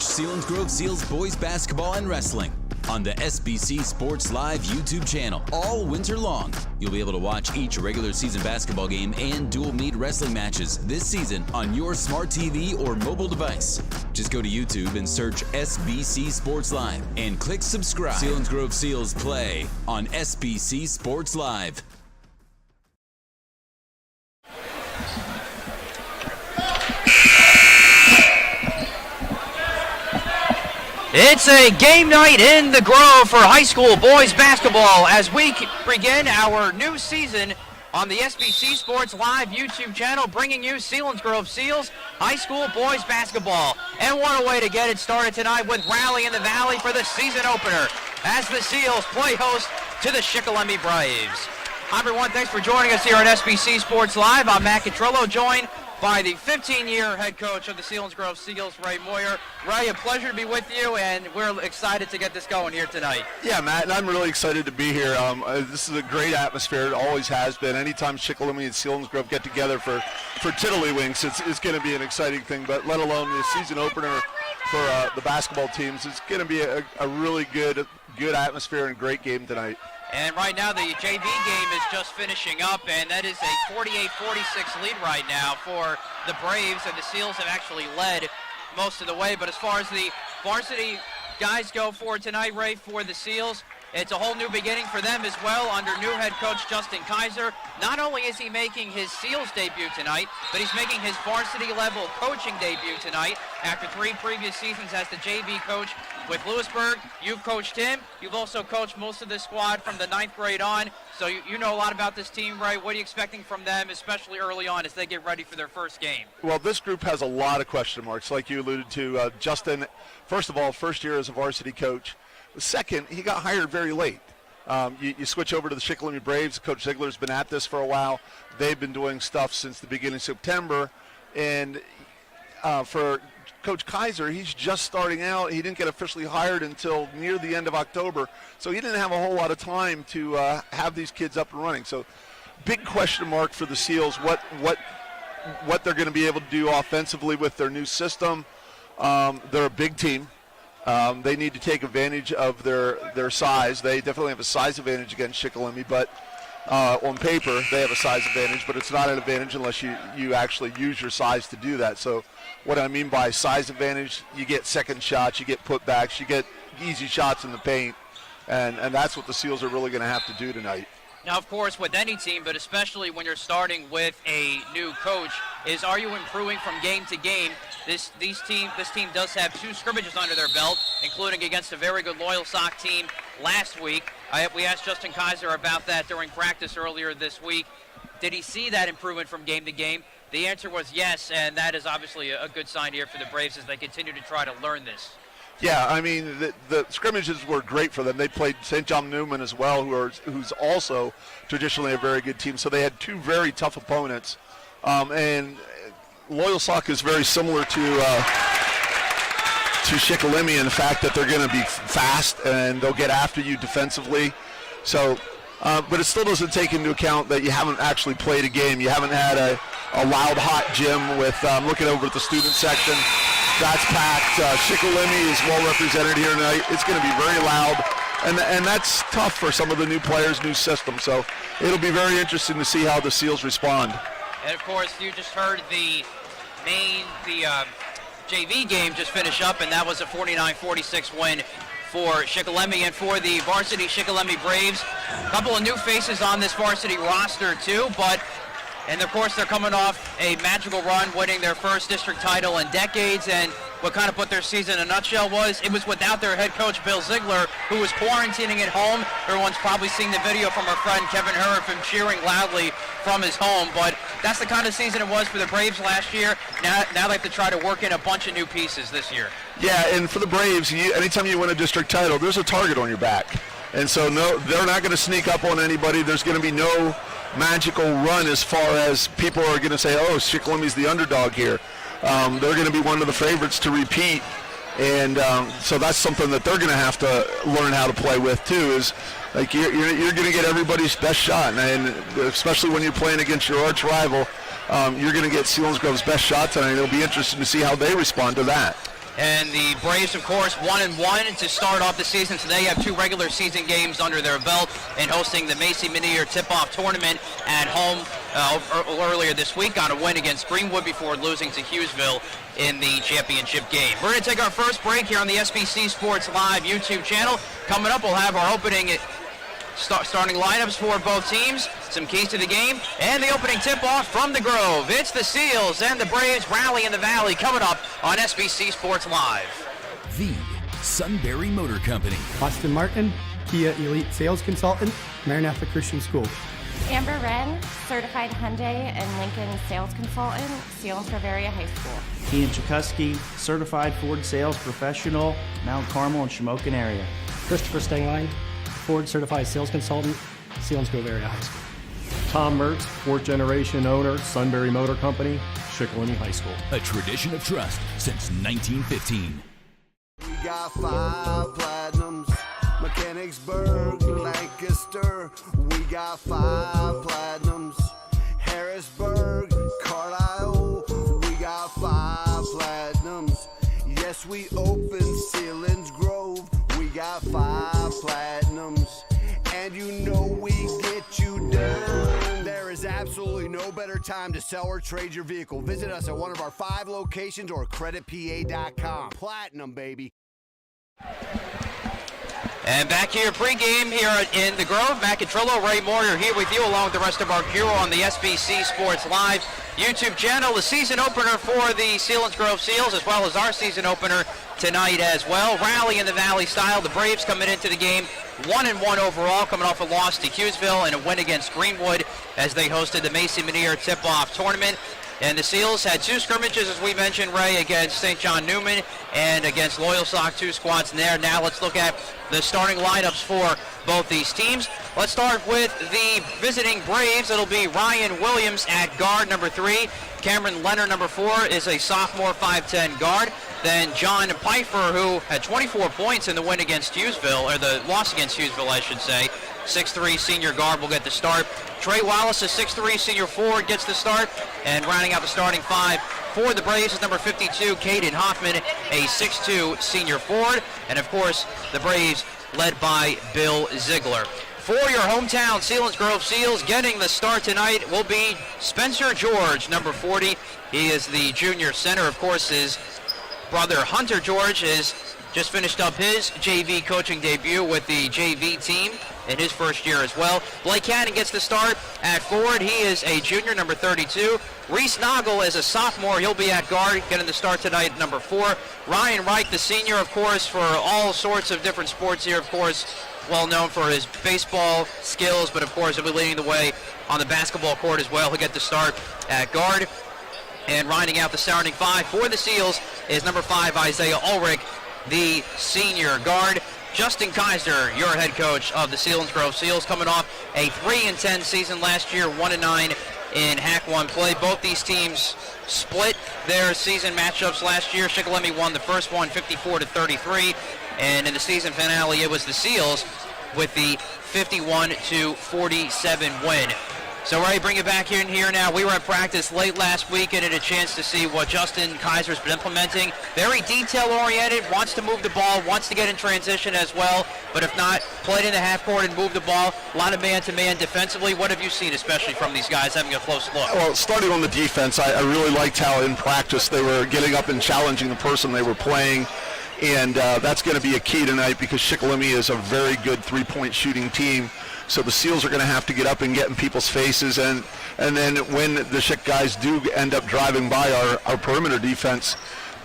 Selinsgrove Seals boys basketball and wrestling on the SBC Sports Live YouTube channel all winter long. You'll be able to watch each regular season basketball game and dual meet wrestling matches this season on your smart TV or mobile device. Just go to YouTube and search SBC Sports Live and click subscribe. Selinsgrove Seals play on SBC Sports Live. It's a game night in the Grove for high school boys basketball as we begin our new season on the SBC Sports Live YouTube channel, bringing you Selinsgrove Seals high school boys basketball. And what a way to get it started tonight with Rally in the Valley for the season opener as the Seals play host to the Shikellamy Braves. Hi everyone, thanks for joining us here on SBC Sports Live. I'm Matt Catrillo, joined by the 15-year head coach of the Selinsgrove Seals, Ray Moyer. Ray, a pleasure to be with you, and we're excited to get this going here tonight. Yeah, Matt, and I'm really excited to be here. This is a great atmosphere. It always has been. Anytime Shikellamy and Selinsgrove get together for tiddlywinks, it's going to be an exciting thing, but let alone the season opener for the basketball teams. It's going to be a really good atmosphere and great game tonight. And right now the JV game is just finishing up, and that is a 48-46 lead right now for the Braves, and the Seals have actually led most of the way. But as far as the varsity guys go for tonight, Ray, for the Seals, it's a whole new beginning for them as well under new head coach Justin Kaiser. Not only is he making his Seals debut tonight, but he's making his varsity level coaching debut tonight after 3 previous seasons as the JV coach with Lewisburg. You've coached him. You've also coached most of the squad from the 9th grade on. So you know a lot about this team, Ray. What are you expecting from them, especially early on as they get ready for their first game? Well, this group has a lot of question marks, like you alluded to. Justin, first of all, first year as a varsity coach. Second, he got hired very late. You switch over to the Shikellamy Braves. Coach Ziegler's been at this for a while. They've been doing stuff since the beginning of September. And for Coach Kaiser, he's just starting out. He didn't get officially hired until near the end of October. So he didn't have a whole lot of time to have these kids up and running. So big question mark for the Seals, what they're going to be able to do offensively with their new system. They're a big team. They need to take advantage of their size. They definitely have a size advantage against Shikellamy, but on paper they have a size advantage, but it's not an advantage unless you actually use your size to do that. So what I mean by size advantage, you get second shots, you get putbacks, you get easy shots in the paint, and that's what the Seals are really going to have to do tonight. Now, of course, with any team, but especially when you're starting with a new coach, is are you improving from game to game? This team does have 2 scrimmages under their belt, including against a very good Loyal Sock team last week. We asked Justin Kaiser about that during practice earlier this week. Did he see that improvement from game to game? The answer was yes, and that is obviously a good sign here for the Braves as they continue to try to learn this. Yeah, I mean, the scrimmages were great for them. They played St. John Newman as well, who's also traditionally a very good team. So they had 2 very tough opponents. And Loyal Sock is very similar to Shikellamy in the fact that they're going to be fast and they'll get after you defensively. So, but it still doesn't take into account that you haven't actually played a game. You haven't had a loud, hot gym with looking over at the student section. That's packed. Shikellamy is well represented here tonight. It's going to be very loud, and that's tough for some of the new players, new system. So it'll be very interesting to see how the Seals respond. And of course, you just heard the JV game just finish up, and that was a 49-46 win for Shikellamy. And for the varsity Shikellamy Braves, a couple of new faces on this varsity roster too, and of course they're coming off a magical run, winning their first district title in decades. And what kind of put their season in a nutshell was it was without their head coach Bill Ziegler, who was quarantining at home. Everyone's probably seen the video from our friend Kevin Herr of him cheering loudly from his home. But that's the kind of season it was for the Braves last year. Now they have to try to work in a bunch of new pieces this year. Yeah, and for the Braves, anytime you win a district title, there's a target on your back. And so no, they're not going to sneak up on anybody. There's going to be no magical run as far as people are going to say, oh, Shikellamy the underdog here. They're going to be one of the favorites to repeat, and so that's something that they're going to have to learn how to play with too. Is like you're going to get everybody's best shot, and especially when you're playing against your arch rival, you're going to get Selinsgrove's best shot tonight. It'll be interesting to see how they respond to that. And the Braves, of course, 1-1 to start off the season. So they have 2 regular season games under their belt and hosting the Macy Mid-Year Tip-Off Tournament at home earlier this week on a win against Greenwood before losing to Hughesville in the championship game. We're going to take our first break here on the SBC Sports Live YouTube channel. Coming up, we'll have our opening starting lineups for both teams, some keys to the game, and the opening tip-off from the Grove. It's the Seals and the Braves rally in the Valley coming up on SBC Sports Live. The Sunbury Motor Company. Austin Martin, Kia Elite Sales Consultant, Maranatha Christian School. Amber Wren, Certified Hyundai and Lincoln Sales Consultant, Selinsgrove Area High School. Ian Chikuski, Certified Ford Sales Professional, Mount Carmel and Shamokin area. Christopher Stengline, Ford Certified Sales Consultant, Selinsgrove Area High School. Tom Mertz, 4th generation owner, Sunbury Motor Company, Shikellamy High School. A tradition of trust since 1915. We got 5 platinums, Mechanicsburg, Lancaster. We got 5 platinums, Harrisburg, Carlisle. We got 5 platinums. Yes, we opened Selinsgrove. We got 5 platinums, and you know we get you done. There is absolutely no better time to sell or trade your vehicle. Visit us at one of our 5 locations or creditpa.com. Platinum, baby. And back here pregame here in the Grove, Matt Catrillo, Ray Moyer here with you along with the rest of our crew on the SBC Sports Live YouTube channel. The season opener for the Selinsgrove Seals as well as our season opener tonight as well. Rally in the Valley style. The Braves coming into the game 1-1 overall, coming off a loss to Hughesville and a win against Greenwood as they hosted the Macy Mid-Year Tip-Off Tournament. And the Seals had 2 scrimmages, as we mentioned, Ray, against St. John Newman and against Loyalsock, 2 squads in there. Now let's look at the starting lineups for both these teams. Let's start with the visiting Braves. It'll be Ryan Williams at guard, number 3. Cameron Leonard, number 4, is a sophomore 5'10 guard. Then John Pfeiffer, who had 24 points in the win against Hughesville, or the loss against Hughesville, I should say. 6'3 senior guard will get the start. Trey Wallace, a 6'3 senior forward, gets the start. And rounding out the starting 5 for the Braves is number 52, Caden Hoffman, a 6'2 senior forward. And of course, the Braves led by Bill Ziegler. For your hometown Selinsgrove Seals, getting the start tonight will be Spencer George, number 40. He is the junior center. Of course, his brother Hunter George is just finished up his JV coaching debut with the JV team in his first year as well. Blake Cannon gets the start at forward. He is a junior, number 32. Reese Noggle is a sophomore. He'll be at guard, getting the start tonight, number 4. Ryan Reich, the senior, of course, for all sorts of different sports here, of course, well known for his baseball skills, but of course he'll be leading the way on the basketball court as well. He'll get the start at guard. And rounding out the starting 5 for the Seals is number 5, Isaiah Ulrich, the senior guard. Justin Kaiser, your head coach of the Selinsgrove Seals, coming off a 3-10 season last year, 1-9 in Hack 1 play. Both these teams split their season matchups last year. Shikellamy won the first one 54-33, and in the season finale it was the Seals with the 51-47 win. So Ray, bring it back in here now. We were at practice late last week and had a chance to see what Justin Kaiser's been implementing. Very detail-oriented, wants to move the ball, wants to get in transition as well, but if not, played in the half court and move the ball. A lot of man-to-man defensively. What have you seen, especially from these guys having a close look? Well, starting on the defense, I really liked how in practice they were getting up and challenging the person they were playing. And that's going to be a key tonight because Shikellamy is a very good three-point shooting team. So the Seals are going to have to get up and get in people's faces. And then when the Schick guys do end up driving by our perimeter defense,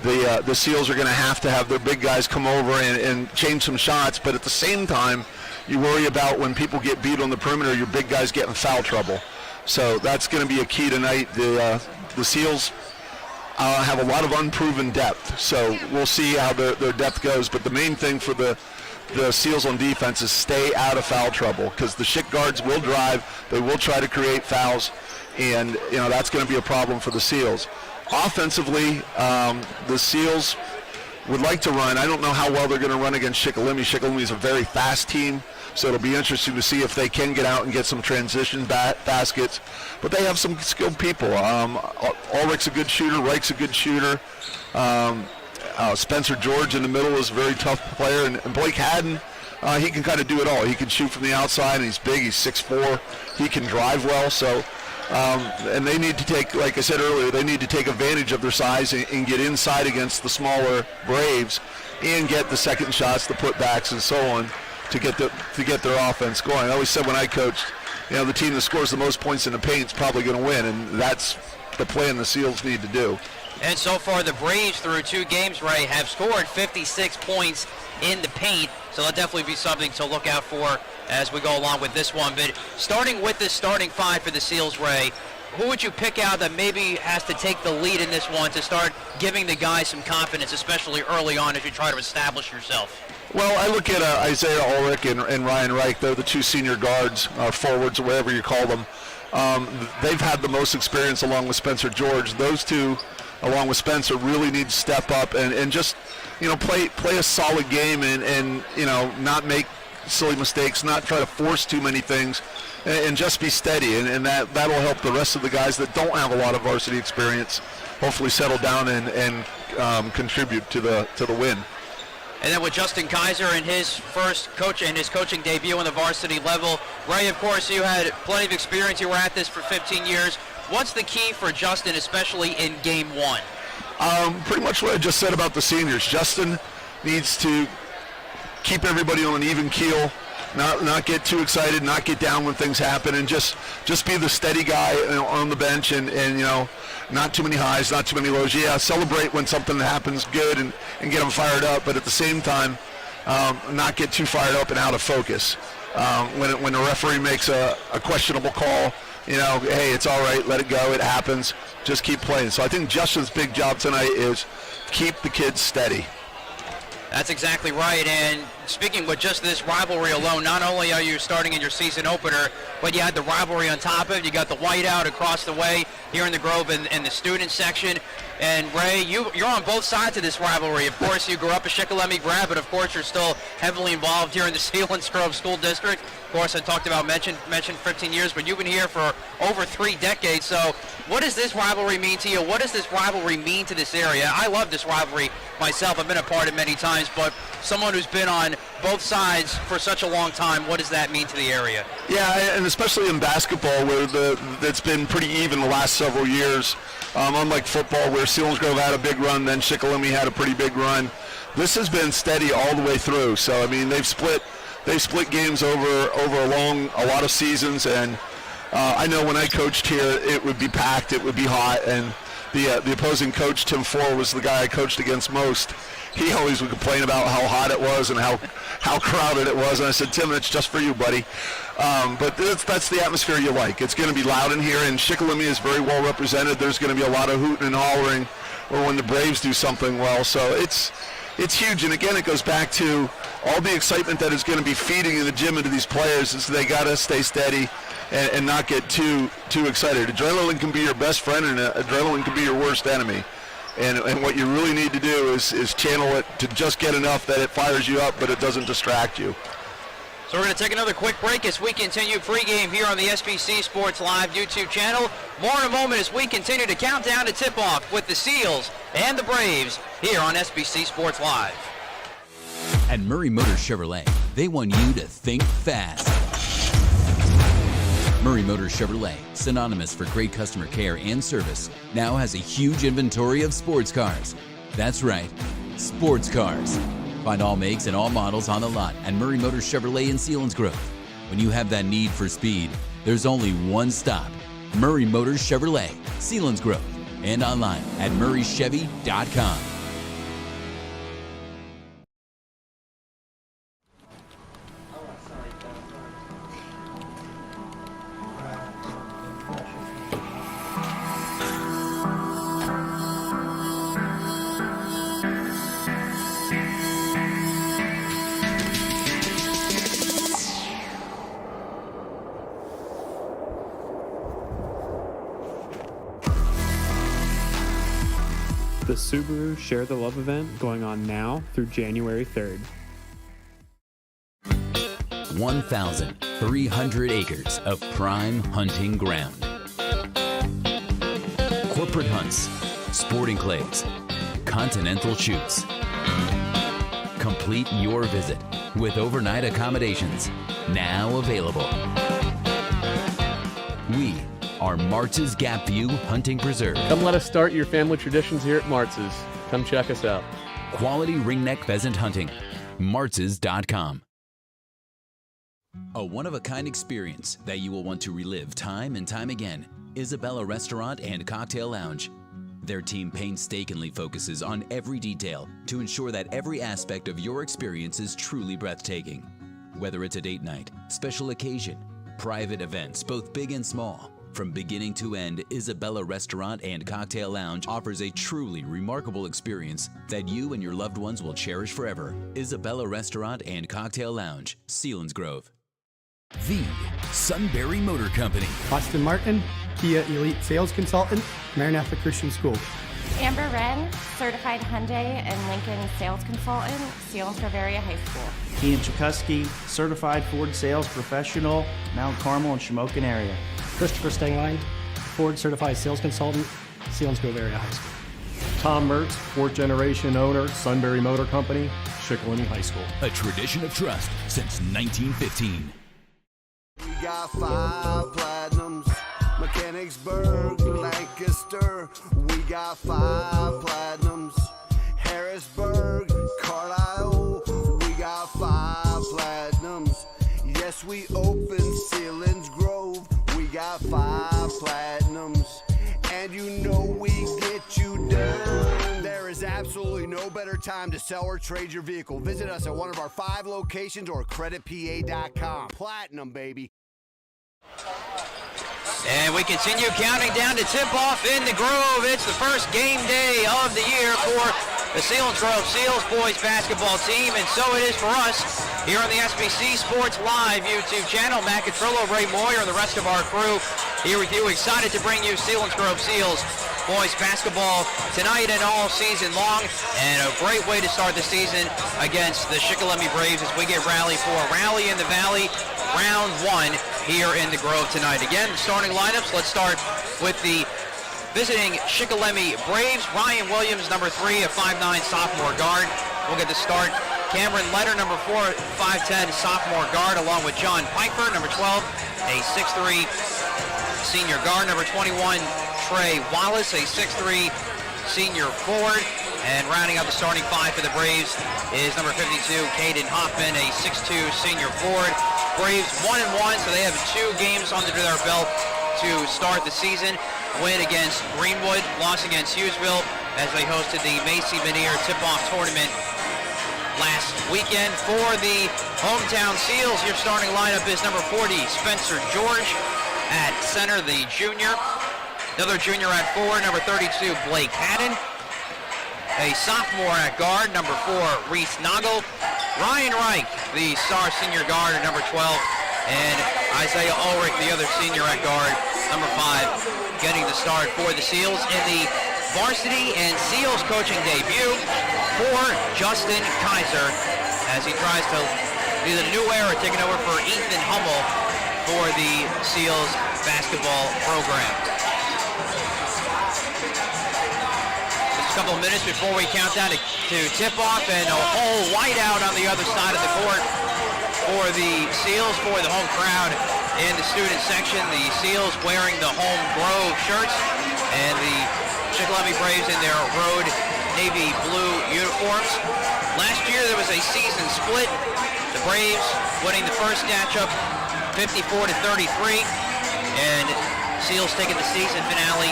the Seals are going to have their big guys come over and change some shots. But at the same time, you worry about when people get beat on the perimeter, your big guys get in foul trouble. So that's going to be a key tonight. The Seals have a lot of unproven depth, so we'll see how their depth goes. But the main thing for the Seals on defense is stay out of foul trouble, because the Schick guards will drive, they will try to create fouls, and that's going to be a problem for the Seals. Offensively, the Seals would like to run. I don't know how well they're going to run against Shikellamy. Shikellamy is a very fast team, so it'll be interesting to see if they can get out and get some transition baskets. But they have some skilled people. Ulrich's a good shooter. Reich's a good shooter. Spencer George in the middle is a very tough player, and Blake Haddon, he can kind of do it all. He can shoot from the outside, and he's big. He's 6'4". He can drive well. So, and they need to take, like I said earlier, they need to take advantage of their size and get inside against the smaller Braves and get the second shots, the putbacks, and so on to get their offense going. I always said when I coached, the team that scores the most points in the paint is probably going to win, and that's the plan the Seals need to do. And so far, the Braves through 2 games, Ray, have scored 56 points in the paint. So that'll definitely be something to look out for as we go along with this one. But starting with the starting 5 for the Seals, Ray, who would you pick out that maybe has to take the lead in this one to start giving the guys some confidence, especially early on as you try to establish yourself? Well, I look at Isaiah Ulrich and Ryan Reich. They're the 2 senior guards, forwards, or whatever you call them. They've had the most experience along with Spencer George. Those 2, along with Spencer, really need to step up and just, play a solid game and not make silly mistakes, not try to force too many things, and just be steady. And that'll help the rest of the guys that don't have a lot of varsity experience hopefully settle down and contribute to the win. And then with Justin Kaiser in his coaching debut on the varsity level, Ray, of course, you had plenty of experience. You were at this for 15 years. What's the key for Justin, especially in Game 1? Pretty much what I just said about the seniors. Justin needs to keep everybody on an even keel, not get too excited, not get down when things happen, and just be the steady guy on the bench and not too many highs, not too many lows. Yeah, celebrate when something happens good and get them fired up, but at the same time, not get too fired up and out of focus. When the referee makes a questionable call, hey, it's all right, let it go, it happens, just keep playing. So I think Justin's big job tonight is keep the kids steady. That's exactly right, and speaking with just this rivalry alone, not only are you starting in your season opener, but you had the rivalry on top of it. You got the whiteout across the way here in the Grove in the student section. And Ray, you're on both sides of this rivalry. Of course, you grew up a Shikellamy grad, but of course you're still heavily involved here in the Selinsgrove School District. Of course, I talked about mentioned 15 years, but you've been here for over 3 decades. So what does this rivalry mean to you? What does this rivalry mean to this area? I love this rivalry myself. I've been a part of it many times, but someone who's been on both sides for such a long time, what does that mean to the area? Yeah, and especially in basketball, where that's been pretty even the last several years. Unlike football, where Selinsgrove had a big run, then Shikellamy had a pretty big run. This has been steady all the way through. So I mean, they've split games over a lot of seasons, and I know when I coached here, it would be packed, it would be hot, and the opposing coach, Tim Four, was the guy I coached against most. He always would complain about how hot it was and how crowded it was, and I said, Tim, it's just for you, buddy. But that's the atmosphere you like. It's going to be loud in here, and Shikellamy is very well represented. There's going to be a lot of hooting and hollering or when the Braves do something well. So it's huge, and again, it goes back to all the excitement that is going to be feeding in the gym into these players. Is they got to stay steady and not get too excited. Adrenaline can be your best friend, and adrenaline can be your worst enemy. And what you really need to do is channel it to just get enough that it fires you up, but it doesn't distract you. So we're going to take another quick break as we continue pregame here on the SBC Sports Live YouTube channel. More in a moment as we continue to count down to tip-off with the Seals and the Braves here on SBC Sports Live. At Murray Motors Chevrolet, they want you to think fast. Murray Motors Chevrolet, synonymous for great customer care and service, now has a huge inventory of sports cars. That's right, sports cars. Find all makes and all models on the lot at Murray Motors Chevrolet in Selinsgrove. When you have that need for speed, there's only one stop, Murray Motors Chevrolet, Selinsgrove, and online at murraychevy.com. The Subaru Share the Love event going on now through January 3rd. 1,300 acres of prime hunting ground. Corporate hunts, sporting clays, Continental Shoots. Complete your visit with overnight accommodations now available. We are Martz's Gap View Hunting Preserve. Come let us start your family traditions here at Martz's. Come check us out. Quality ringneck pheasant hunting. Martz's.com. A one-of-a-kind experience that you will want to relive time and time again. Isabella Restaurant and Cocktail Lounge. Their team painstakingly focuses on every detail to ensure that every aspect of your experience is truly breathtaking. Whether it's a date night, special occasion, private events, both big and small, from beginning to end, Isabella Restaurant and Cocktail Lounge offers a truly remarkable experience that you and your loved ones will cherish forever. Isabella Restaurant and Cocktail Lounge, Selinsgrove. The Sunbury Motor Company. Austin Martin, Kia Elite Sales Consultant, Maranatha Christian School. Amber Wren, Certified Hyundai and Lincoln Sales Consultant, Selinsgrove Area High School. Ian Chikuski, Certified Ford Sales Professional, Mount Carmel and Shamokin area. Christopher Stengline, Ford Certified Sales Consultant, Selinsgrove Area High School. Tom Mertz, fourth generation owner, Sunbury Motor Company, Shikellamy High School. A tradition of trust since 1915. We got 5 platinums, Mechanicsburg, Lancaster. We got 5 platinums, Harrisburg, Carlisle. We got 5 platinums. Yes, we opened Selinsgrove. We got 5 platinums, and you know we get you done. There is absolutely no better time to sell or trade your vehicle. Visit us at one of our 5 locations or creditpa.com. Platinum, baby. And we continue counting down to tip-off in the Grove. It's the first game day of the year for the Selinsgrove Seals boys basketball team, and so it is for us here on the SBC Sports Live YouTube channel. Matt Catrillo, Ray Moyer, and the rest of our crew here with you, excited to bring you Selinsgrove Seals boys basketball tonight and all season long, and a great way to start the season against the Shikellamy Braves as we get ready for Rally in the Valley round 1 here in the Grove tonight. Again, the starting lineups, let's start with the visiting Shikellamy Braves. Ryan Williams, number 3, a 5'9 sophomore guard. We'll get the start. Cameron Letter, number 4, 5'10 sophomore guard, along with John Piper, number 12, a 6'3 senior guard. Number 21, Trey Wallace, a 6'3 senior forward. And rounding out the starting 5 for the Braves is number 52, Caden Hoffman, a 6'2 senior forward. Braves 1-1, so they have 2 games under their belt to start the season. Win against Greenwood, loss against Hughesville as they hosted the Macy Veneer tip-off tournament last weekend. For the hometown Seals, your starting lineup is number 40, Spencer George at center, the junior. Another junior at 4, number 32, Blake Haddon. A sophomore at guard, number 4, Reese Noggle. Ryan Reich, the star senior guard at number 12. And Isaiah Ulrich, the other senior at guard, number 5, getting the start for the Seals in the varsity and Seals coaching debut for Justin Kaiser as he tries to do the new era, taking over for Ethan Hummel for the Seals basketball program. Just a couple of minutes before we count down to tip-off, and a whole whiteout on the other side of the court for the Seals, for the home crowd in the student section. The Seals wearing the home Grove shirts, and the Shikellamy Braves in their road navy blue uniforms. Last year there was a season split. The Braves winning the first matchup 54-33, and Seals taking the season finale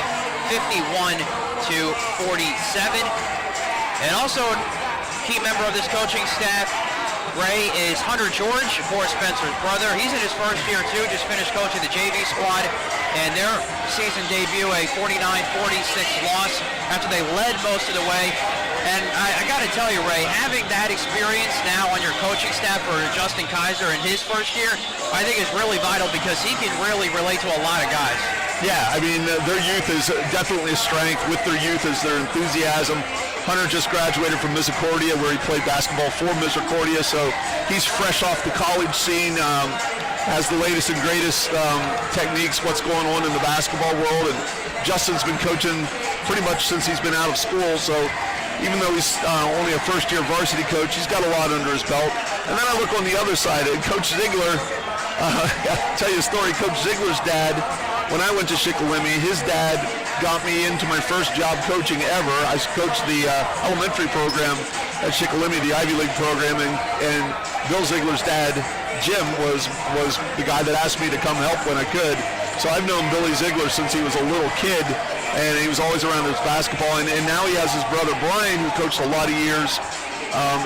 51-47. And also a key member of this coaching staff, Ray, is Hunter George, Forrest Spencer's brother. He's in his first year too, just finished coaching the JV squad, and their season debut a 49-46 loss after they led most of the way. And I got to tell you, Ray, having that experience now on your coaching staff for Justin Kaiser in his first year, I think is really vital because he can really relate to a lot of guys. Yeah, I mean, their youth is definitely a strength. With their youth is their enthusiasm. Hunter just graduated from Misericordia, where he played basketball for Misericordia, so he's fresh off the college scene, has the latest and greatest techniques, what's going on in the basketball world, and Justin's been coaching pretty much since he's been out of school, so even though he's only a first-year varsity coach, he's got a lot under his belt. And then I look on the other side, and Coach Ziegler, I'll tell you a story. Coach Ziegler's dad, when I went to Shikellamy, his dad got me into my first job coaching ever. I coached the elementary program at Shikellamy, the Ivy League program, and Bill Ziegler's dad, Jim, was the guy that asked me to come help when I could. So I've known Billy Ziegler since he was a little kid, and he was always around his basketball. And now he has his brother Brian, who coached a lot of years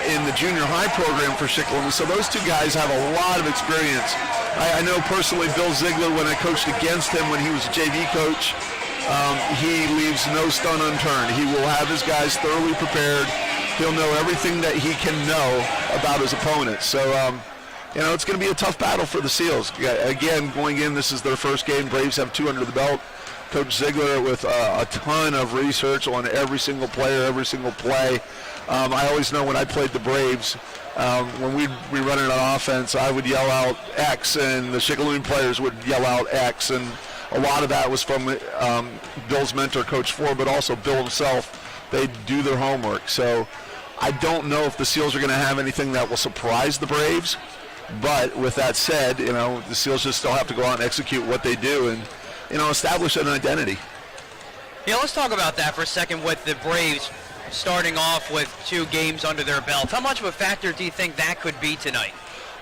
in the junior high program for Shikellamy. So those two guys have a lot of experience. I know personally Bill Ziegler, when I coached against him when he was a JV coach, he leaves no stone unturned. He will have his guys thoroughly prepared. He'll know everything that he can know about his opponents. So, it's going to be a tough battle for the Seals. Again, going in, this is their first game. Braves have 2 under the belt. Coach Ziegler with a ton of research on every single player, every single play. I always know when I played the Braves, when we'd be running an offense, I would yell out X, and the Shikellamy players would yell out X, and a lot of that was from Bill's mentor, Coach Ford, but also Bill himself. They do their homework. So I don't know if the Seals are going to have anything that will surprise the Braves, but with that said, the Seals just still have to go out and execute what they do and, establish an identity. Yeah, let's talk about that for a second with the Braves starting off with 2 games under their belt. How much of a factor do you think that could be tonight?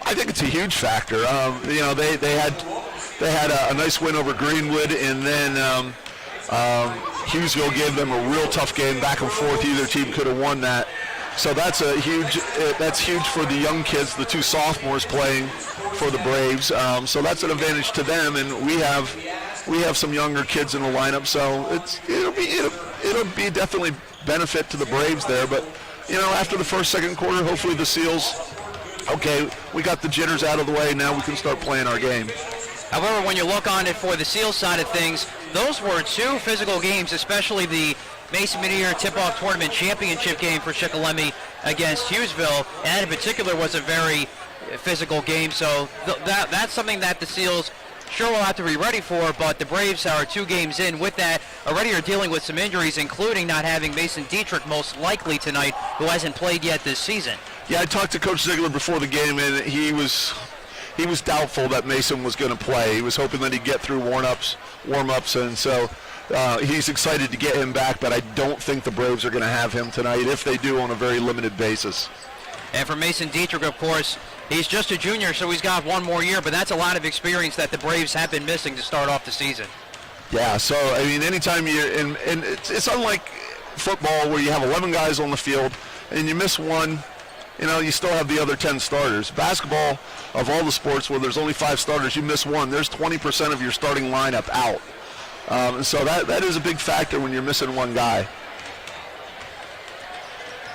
I think it's a huge factor. They had a nice win over Greenwood, and then Hughesville gave them a real tough game back and forth. Either team could have won that. So that's huge for the young kids, the 2 sophomores playing for the Braves. So that's an advantage to them, and we have some younger kids in the lineup. So it'll be definitely benefit to the Braves there. But after the first, second quarter, hopefully the Seals, okay, we got the jitters out of the way. Now we can start playing our game. However, when you look on it for the Seals side of things, those were 2 physical games, especially the Mason Mid-Year Tip-Off Tournament Championship game for Shikellamy against Hughesville. And that in particular was a very physical game, so that's something that the Seals sure will have to be ready for, but the Braves are 2 games in with that. Already are dealing with some injuries, including not having Mason Dietrich most likely tonight, who hasn't played yet this season. Yeah, I talked to Coach Ziegler before the game, and he was doubtful that Mason was going to play. He was hoping that he'd get through warm-ups, and so he's excited to get him back, but I don't think the Braves are going to have him tonight. If they do, on a very limited basis. And for Mason Dietrich, of course, he's just a junior, so he's got 1 more year, but that's a lot of experience that the Braves have been missing to start off the season. Yeah, so, anytime and it's unlike football where you have 11 guys on the field and you miss 1, you still have the other 10 starters. Basketball, of all the sports where there's only 5 starters, you miss 1, there's 20% of your starting lineup out. And so that is a big factor when you're missing 1 guy.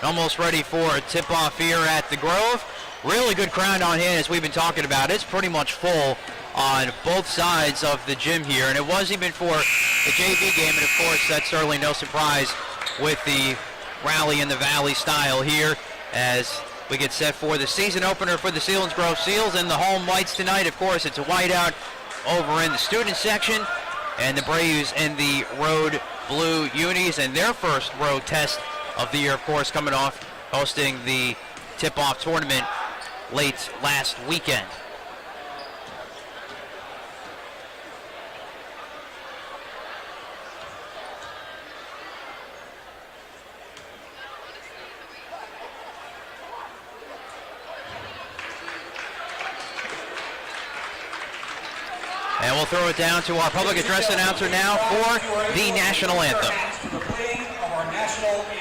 Almost ready for a tip-off here at the Grove. Really good crowd on hand, as we've been talking about. It's pretty much full on both sides of the gym here, and it was even for the JV game, and of course that's certainly no surprise with the rally in the Valley style here as we get set for the season opener for the Selinsgrove Seals and the home whites tonight. Of course, it's a whiteout over in the student section, and the Braves in the road blue unis, and their first road test of the year, of course, coming off hosting the tip-off tournament late last weekend. And we'll throw it down to our public address announcer now for the national anthem. The playing of our national anthem.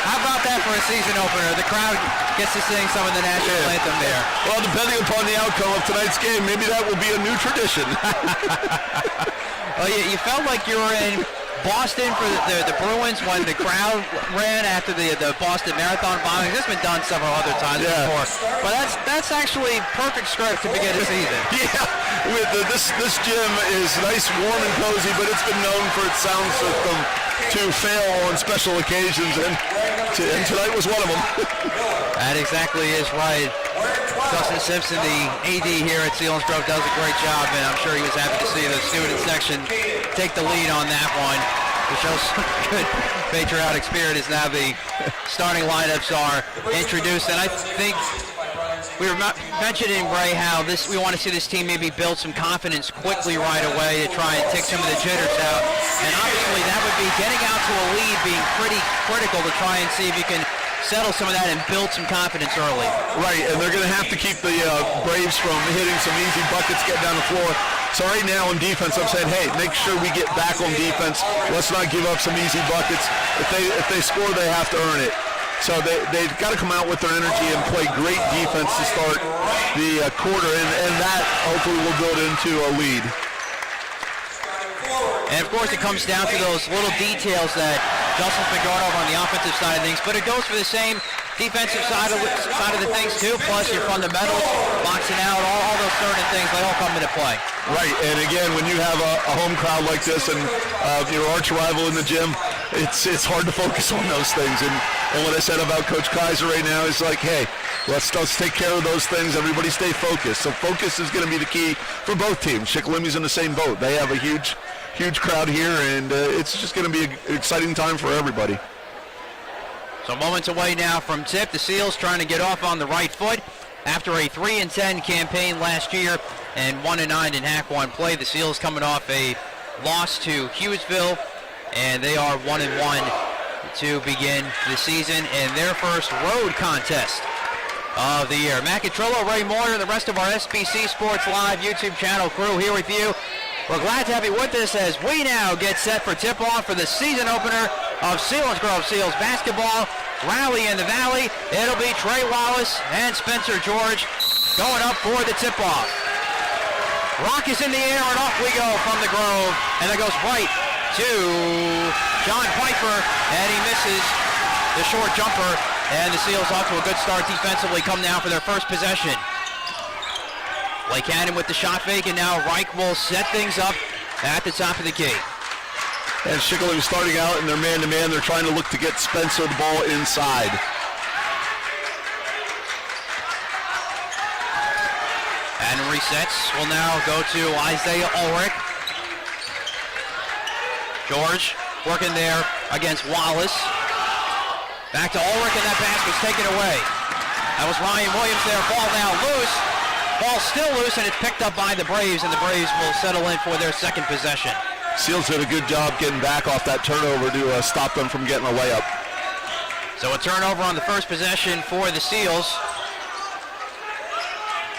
How about that for a season opener? The crowd gets to sing some of the national anthem there. Well, depending upon the outcome of tonight's game, maybe that will be a new tradition. Well, you felt like you were in Boston for the Bruins when the crowd ran after the Boston Marathon bombing. This has been done several other times before. But that's actually perfect script to begin a season. Yeah, this gym is nice, warm, and cozy, but it's been known for its sound system to fail on special occasions, and tonight was one of them. That exactly is right. Dustin Simpson, the AD here at Selinsgrove, does a great job, and I'm sure he was happy to see the student section take the lead on that one. It shows some good patriotic spirit as now the starting lineups are introduced, and I think we were mentioning, Ray, how we want to see this team maybe build some confidence quickly right away to try and take some of the jitters out, and obviously that would be getting out to a lead being pretty critical to try and see if you can settle some of that and build some confidence early. Right, and they're going to have to keep the Braves from hitting some easy buckets, getting down the floor. So right now on defense, I'm saying, hey, make sure we get back on defense. Let's not give up some easy buckets. If they score, they have to earn it. So they've got to come out with their energy and play great defense to start the quarter, and that hopefully will build into a lead. And of course it comes down to those little details that Justin's been going over on the offensive side of things, but it goes for the same defensive side of the things too, plus your fundamentals, boxing out, all those certain things, they all come into play. Right, and again, when you have a home crowd like this and your arch rival in the gym, it's hard to focus on those things. And what I said about Coach Kaiser right now is like, hey, let's take care of those things. Everybody stay focused. So focus is going to be the key for both teams. Shikellamy's in the same boat. They have a huge crowd here, and it's just going to be an exciting time for everybody. So moments away now from tip. The Seals trying to get off on the right foot after a 3-10 campaign last year and 1-9 in Hack 1 play. The Seals coming off a loss to Hughesville, and they are 1-1 to begin the season in their first road contest of the year. Matt Catrillo, Ray Moyer, and the rest of our SBC Sports Live YouTube channel crew here with you. We're glad to have you with us as we now get set for tip-off for the season opener of Selinsgrove Seals basketball. Rally in the Valley. It'll be Trey Wallace and Spencer George going up for the tip-off. Rock is in the air, and off we go from the Grove. And it goes right to John Piper, and he misses the short jumper. And the Seals off to a good start defensively, come now for their first possession. Blake Cannon with the shot fake, and now Reich will set things up at the top of the key. And Shikellamy starting out in their man-to-man. They're trying to look to get Spencer the ball inside. And resets will now go to Isaiah Ulrich. George working there against Wallace. Back to Ulrich, and that pass was taken away. That was Ryan Williams there. Ball now loose. Ball still loose, and it's picked up by the Braves, and the Braves will settle in for their second possession. Seals did a good job getting back off that turnover to stop them from getting a layup. So a turnover on the first possession for the Seals.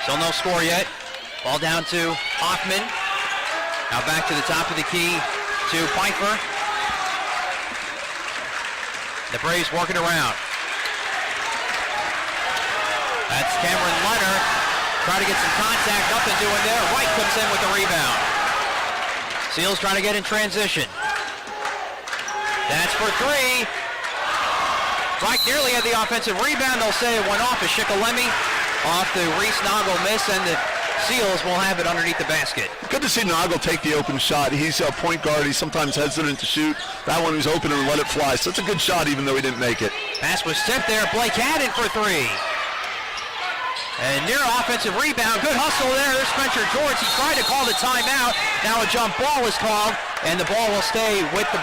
Still no score yet. Ball down to Hoffman. Now back to the top of the key to Pfeiffer. The Braves working around. That's Cameron Leonard. Trying to get some contact, nothing doing there. White comes in with the rebound. Seals trying to get in transition. That's for three. White nearly had the offensive rebound. They'll say it went off as Shikellamy off the Reese Noggle miss, and the Seals will have it underneath the basket. Good to see Noggle take the open shot. He's a point guard. He's sometimes hesitant to shoot. That one was open and let it fly. So it's a good shot even though he didn't make it. Pass was tipped there. Blake had it for three. And near offensive rebound. Good hustle there. There's Spencer George. He tried to call the timeout. Now a jump ball is called, and the ball will stay with the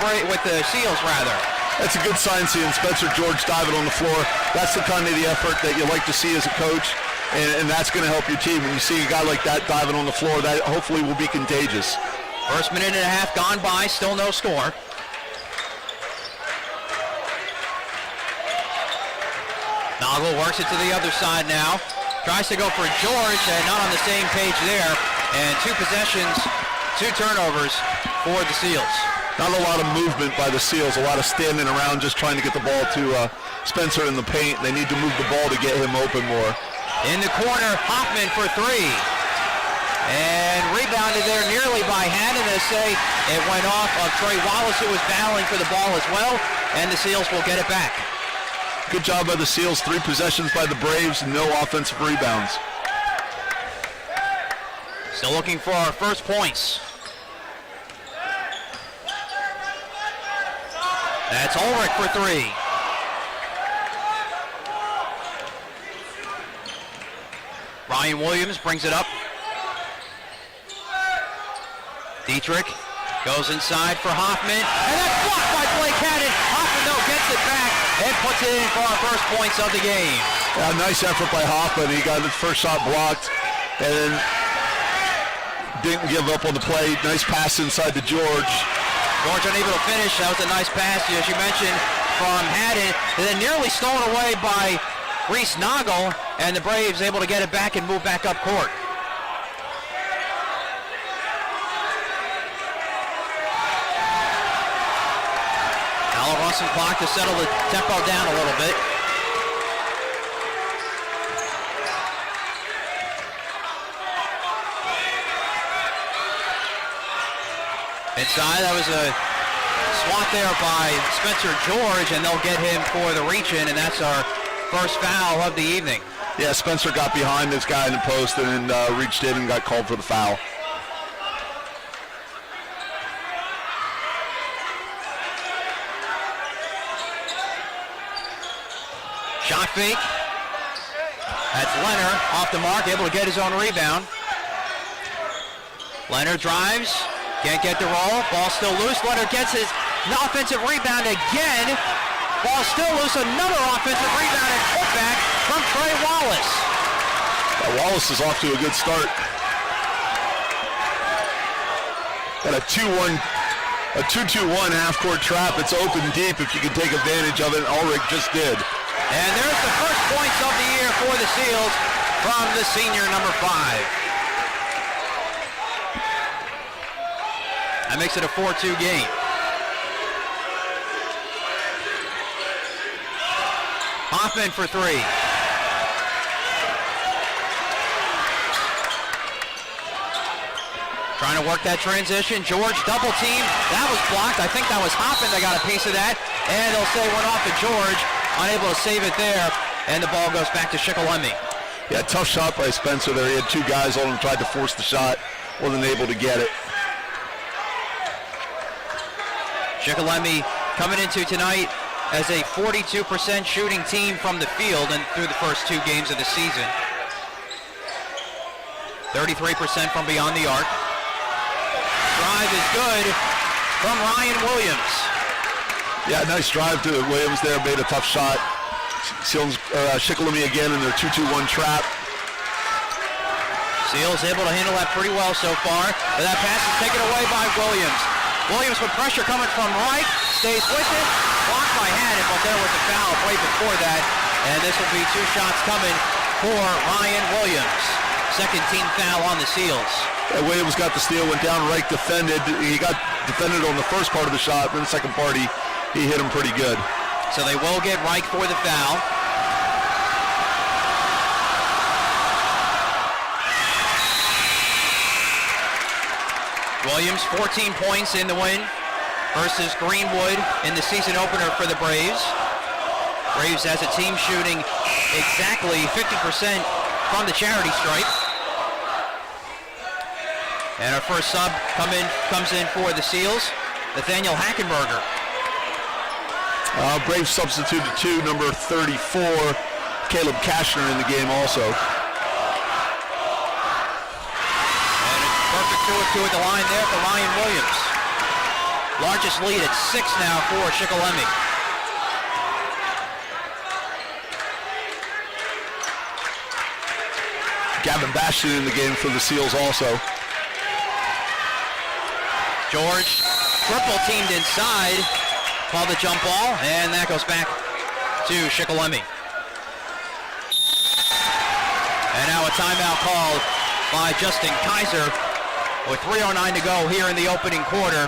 Seals, rather. That's a good sign seeing Spencer George diving on the floor. That's the kind of the effort that you like to see as a coach, and that's going to help your team. When you see a guy like that diving on the floor, that hopefully will be contagious. First minute and a half gone by. Still no score. Noggle works it to the other side now. Tries to go for George, and not on the same page there. And two possessions, two turnovers for the Seals. Not a lot of movement by the Seals, a lot of standing around just trying to get the ball to Spencer in the paint. They need to move the ball to get him open more. In the corner, Hoffman for three. And rebounded there nearly by Haddon. They say it went off of Trey Wallace, who was battling for the ball as well, and the Seals will get it back. Good job by the Seals. 3 possessions by the Braves, no offensive rebounds. Still looking for our first points. That's Ulrich for three. Ryan Williams brings it up. Dietrich goes inside for Hoffman, and that's blocked by Blake Haddon. Hoffman, though, gets it back and puts it in for our first points of the game. Yeah, nice effort by Hoffman. He got his first shot blocked and didn't give up on the play. Nice pass inside to George. George unable to finish. That was a nice pass, as you mentioned, from Haddon. And then nearly stolen away by Reese Noggle, and the Braves able to get it back and move back up court. I'll run some clock to settle the tempo down a little bit. Inside, that was a swat there by Spencer George, and they'll get him for the reach-in, and that's our first foul of the evening. Yeah, Spencer got behind this guy in the post and reached in and got called for the foul. Shot fake. That's Leonard off the mark, able to get his own rebound. Leonard drives, can't get the roll, ball still loose. Leonard gets his offensive rebound again. Ball still loose, another offensive rebound and putback from Trey Wallace. Wallace is off to a good start. Got a 2-2-1 half-court trap. It's open deep if you can take advantage of it. Ulrich just did. And there's the first points of the year for the Seals from the senior number 5. That makes it a 4-2 game. Hoffman for three. Trying to work that transition. George double team. That was blocked. I think that was Hoffman that got a piece of that. And they'll say went off to George. Unable to save it there. And the ball goes back to Shikellamy. Yeah, tough shot by Spencer there. He had 2 guys on him, tried to force the shot. Wasn't able to get it. Shikellamy coming into tonight as a 42% shooting team from the field and through the first 2 games of the season. 33% from beyond the arc. Drive is good from Ryan Williams. Yeah, nice drive to Williams there, made a tough shot. Shikellamy again in their 2-2-1 trap. Seals able to handle that pretty well so far, but that pass is taken away by Williams. Williams with pressure coming from right, stays with it, blocked by Haddon, but there was a foul right before that, and this will be 2 shots coming for Ryan Williams. Second team foul on the Seals. Yeah, Williams got the steal, went down right, defended. He got defended on the first part of the shot, then the second part he hit him pretty good. So they will get Reich for the foul. Williams, 14 points in the win versus Greenwood in the season opener for the Braves. Braves as a team shooting exactly 50% from the charity stripe. And our first sub comes in for the Seals, Nathaniel Hackenberger. Braves substituted 2, number 34, Caleb Kashner in the game also. And it's perfect 2-2 at the line there for Ryan Williams. Largest lead at 6 now for Shikellamy. Gavin Bastion in the game for the Seals also. George triple teamed inside. Called the jump ball, and that goes back to Shikellamy. And now a timeout called by Justin Kaiser with 3:09 to go here in the opening quarter.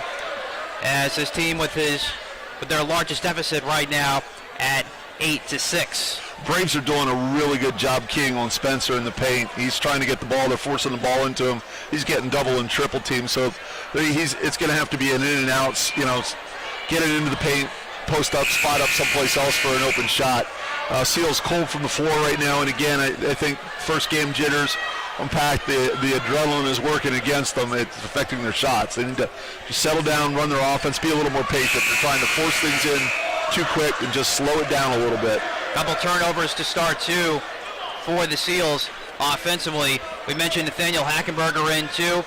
as his team with their largest deficit right now at 8-6. Braves are doing a really good job keying on Spencer in the paint. He's trying to get the ball. They're forcing the ball into him. He's getting double and triple teams. So it's going to have to be an in and out, get it into the paint, post up, spot up someplace else for an open shot. Seals cold from the floor right now. And again, I think first game jitters unpacked. The adrenaline is working against them. It's affecting their shots. They need to just settle down, run their offense, be a little more patient. They're trying to force things in too quick and just slow it down a little bit. Couple turnovers to start, too, for the Seals offensively. We mentioned Nathaniel Hackenberger in, too,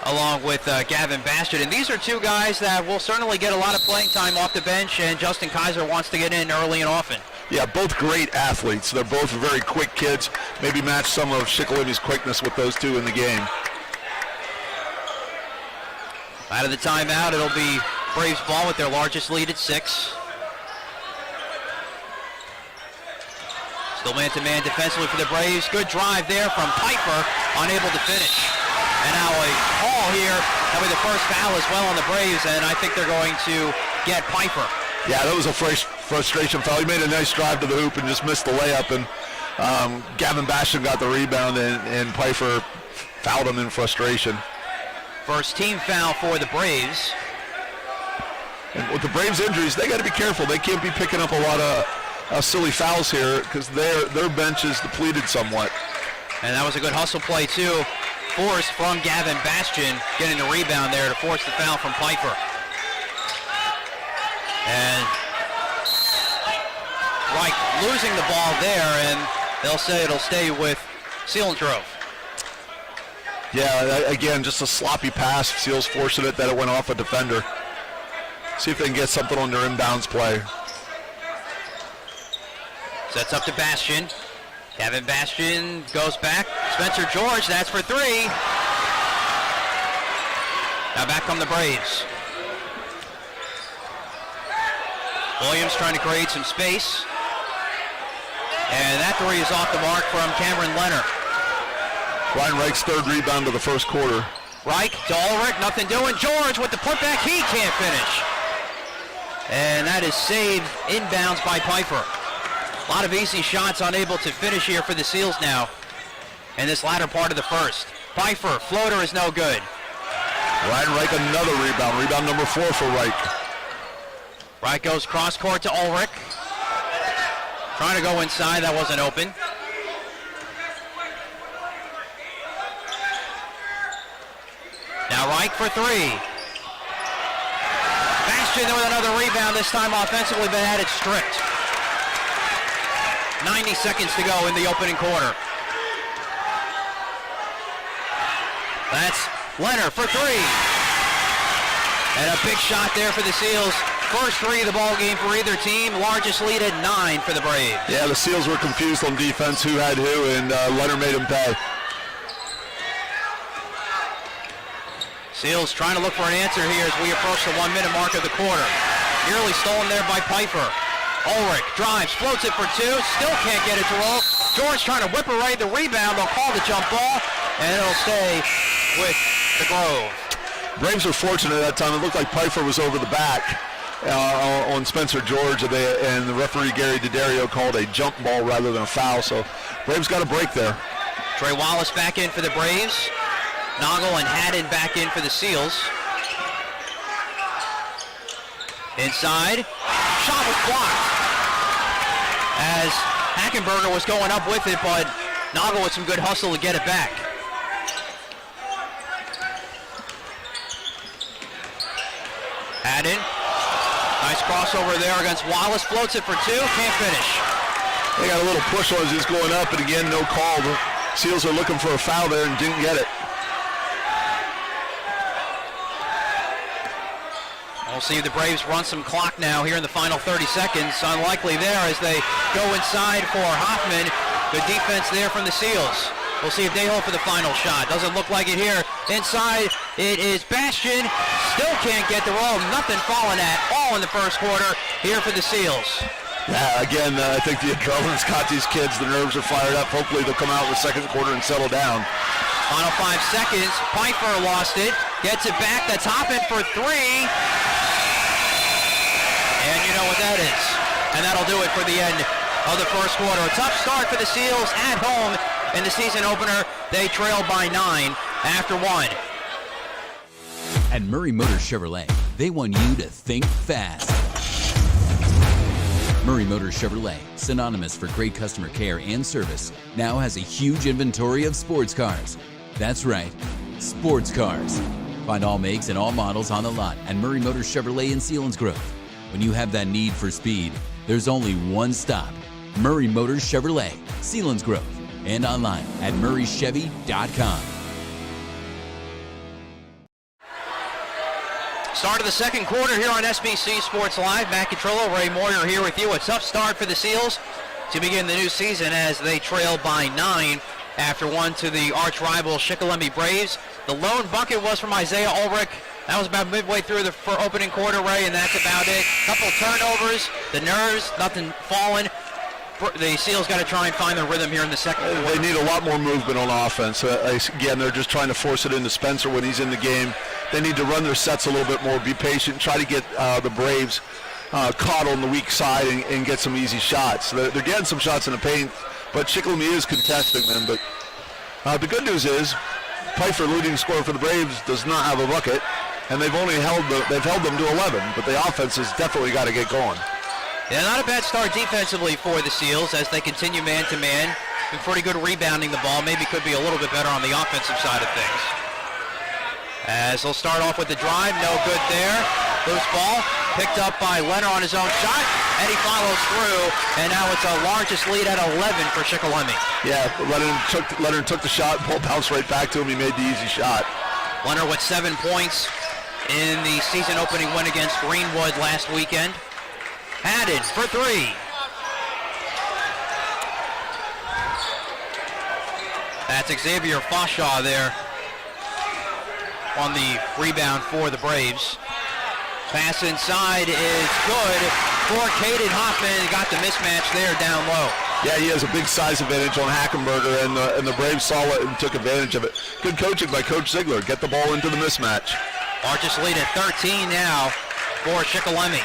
along with Gavin Bastian. And these are two guys that will certainly get a lot of playing time off the bench, and Justin Kaiser wants to get in early and often. Yeah, both great athletes. They're both very quick kids. Maybe match some of Shikellamy's quickness with those two in the game. Out of the timeout, it'll be Braves ball with their largest lead at 6. Still man-to-man defensively for the Braves. Good drive there from Piper, unable to finish. And now a call here. That'll be the first foul as well on the Braves, and I think they're going to get Piper. Yeah, that was a frustration foul. He made a nice drive to the hoop and just missed the layup, and Gavin Bastian got the rebound, and Piper fouled him in frustration. First team foul for the Braves. And with the Braves injuries, they got to be careful. They can't be picking up a lot of silly fouls here because their bench is depleted somewhat. And that was a good hustle play, too. Forced from Gavin Bastian, getting the rebound there to force the foul from Piper. And Reich losing the ball there, and they'll say it'll stay with Selinsgrove. Yeah, again, just a sloppy pass. Seals forcing it, that it went off a defender. See if they can get something on their inbounds play. Sets up to Bastian. Gavin Bastian goes back. Spencer George, that's for 3. Now back come the Braves. Williams trying to create some space. And that 3 is off the mark from Cameron Leonard. Ryan Reich's third rebound of the first quarter. Reich to Ulrich, nothing doing. George with the putback, he can't finish. And that is saved inbounds by Piper. A lot of easy shots, unable to finish here for the Seals now in this latter part of the first. Piper, floater is no good. Ryan Reich another rebound. Rebound number 4 for Reich. Reich goes cross court to Ulrich. Trying to go inside, that wasn't open. Now Reich for 3. Bastian with another rebound, this time offensively, but had it stripped. 90 seconds to go in the opening quarter. That's Leonard for 3. And a big shot there for the Seals. First 3 of the ball game for either team. Largest lead at 9 for the Braves. Yeah, the Seals were confused on defense, who had who, and Leonard made him pay. Seals trying to look for an answer here as we approach the 1-minute mark of the quarter. Nearly stolen there by Piper. Ulrich drives, floats it for 2, still can't get it to roll. George trying to whip away the rebound. They'll call the jump ball, and it'll stay with the Grove. Braves were fortunate at that time. It looked like Piper was over the back on Spencer George, and the referee Gary D'Addario called a jump ball rather than a foul, so Braves got a break there. Trey Wallace back in for the Braves. Noggle and Haddon back in for the Seals. Inside, shot was blocked as Hackenberger was going up with it, but Noggle with some good hustle to get it back. Haddon, nice crossover there against Wallace, floats it for 2, can't finish. They got a little push on as he's going up, and again, no call. The Seals are looking for a foul there and didn't get it. We'll see if the Braves run some clock now here in the final 30 seconds. Unlikely there as they go inside for Hoffman. Good defense there from the Seals. We'll see if they hold for the final shot. Doesn't look like it here. Inside, it is Bastian. Still can't get the roll. Nothing falling at all in the first quarter here for the Seals. Yeah, again, I think the adrenaline's got these kids. The nerves are fired up. Hopefully they'll come out in the second quarter and settle down. Final 5 seconds. Pfeiffer lost it. Gets it back. That's Hoffman for 3. And you know what that is. And that'll do it for the end of the first quarter. A tough start for the Seals at home in the season opener. They trailed by 9 after 1. At Murray Motor Chevrolet, they want you to think fast. Murray Motor Chevrolet, synonymous for great customer care and service, now has a huge inventory of sports cars. That's right, sports cars. Find all makes and all models on the lot at Murray Motor Chevrolet in Selinsgrove. When you have that need for speed, there's only one stop. Murray Motor Chevrolet, Selinsgrove, and online at murraychevy.com. Start of the second quarter here on SBC Sports Live. Matt Catrillo, Ray Moyer here with you. A tough start for the Seals to begin the new season as they trail by 9 after 1 to the arch rival Shikellamy Braves. The lone bucket was from Isaiah Ulrich. That was about midway through the opening quarter, Ray, and that's about it. Couple turnovers, the nerves, nothing falling. The Seals got to try and find their rhythm here in the second quarter. They need a lot more movement on offense. Again, they're just trying to force it into Spencer when he's in the game. They need to run their sets a little bit more, be patient, try to get the Braves caught on the weak side and get some easy shots. They're getting some shots in the paint, but Shikellamy is contesting them. But the good news is Pfeiffer, leading scorer for the Braves, does not have a bucket, and they've held them to 11, but the offense has definitely got to get going. Yeah, not a bad start defensively for the Seals as they continue man-to-man. Been pretty good rebounding the ball. Maybe could be a little bit better on the offensive side of things. As they'll start off with the drive, no good there. Loose ball, picked up by Leonard on his own shot, and he follows through, and now it's a largest lead at 11 for Shikellamy. Yeah, Leonard took the shot, ball bounced right back to him, he made the easy shot. Leonard with 7 points in the season opening win against Greenwood last weekend. Haddon for 3. That's Xavier Foshaw there on the rebound for the Braves. Pass inside is good for Caden Hoffman. He got the mismatch there down low. Yeah, he has a big size advantage on Hackenberger, and the Braves saw it and took advantage of it. Good coaching by Coach Ziegler. Get the ball into the mismatch. Largest lead at 13 now for Shikellamy.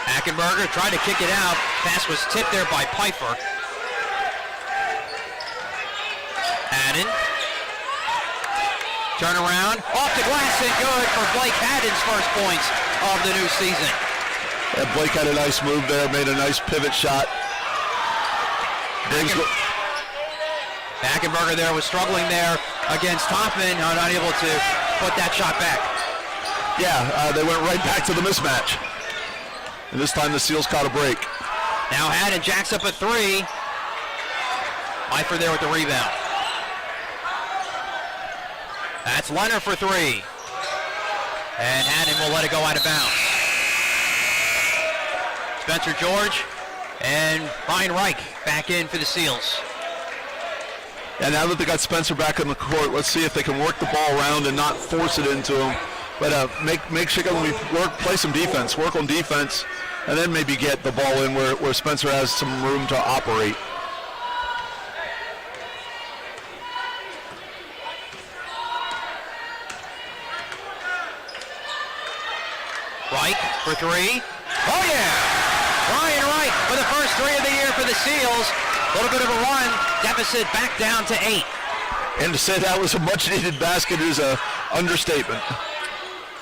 Hackenberger tried to kick it out. Pass was tipped there by Pfeiffer. Haddon. Turn around. Off the glass and good for Blake Haddon's first points of the new season. Yeah, Blake had a nice move there, made a nice pivot shot. Hackenberger there was struggling there against Hoffman, not able to put that shot back. Yeah, they went right back to the mismatch. And this time the Seals caught a break. Now Haddon jacks up a 3. Pfeiffer there with the rebound. That's Leonard for 3. And Haddon will let it go out of bounds. Spencer George and Ryan Reich back in for the Seals. And now that they got Spencer back on the court, let's see if they can work the ball around and not force it into him. But make Shikellamy play some defense, work on defense, and then maybe get the ball in where Spencer has some room to operate. Reich for 3. Oh yeah! Ryan Reich for the first 3 of the year for the Seals. A little bit of a run, deficit back down to 8. And to say that was a much-needed basket is an understatement.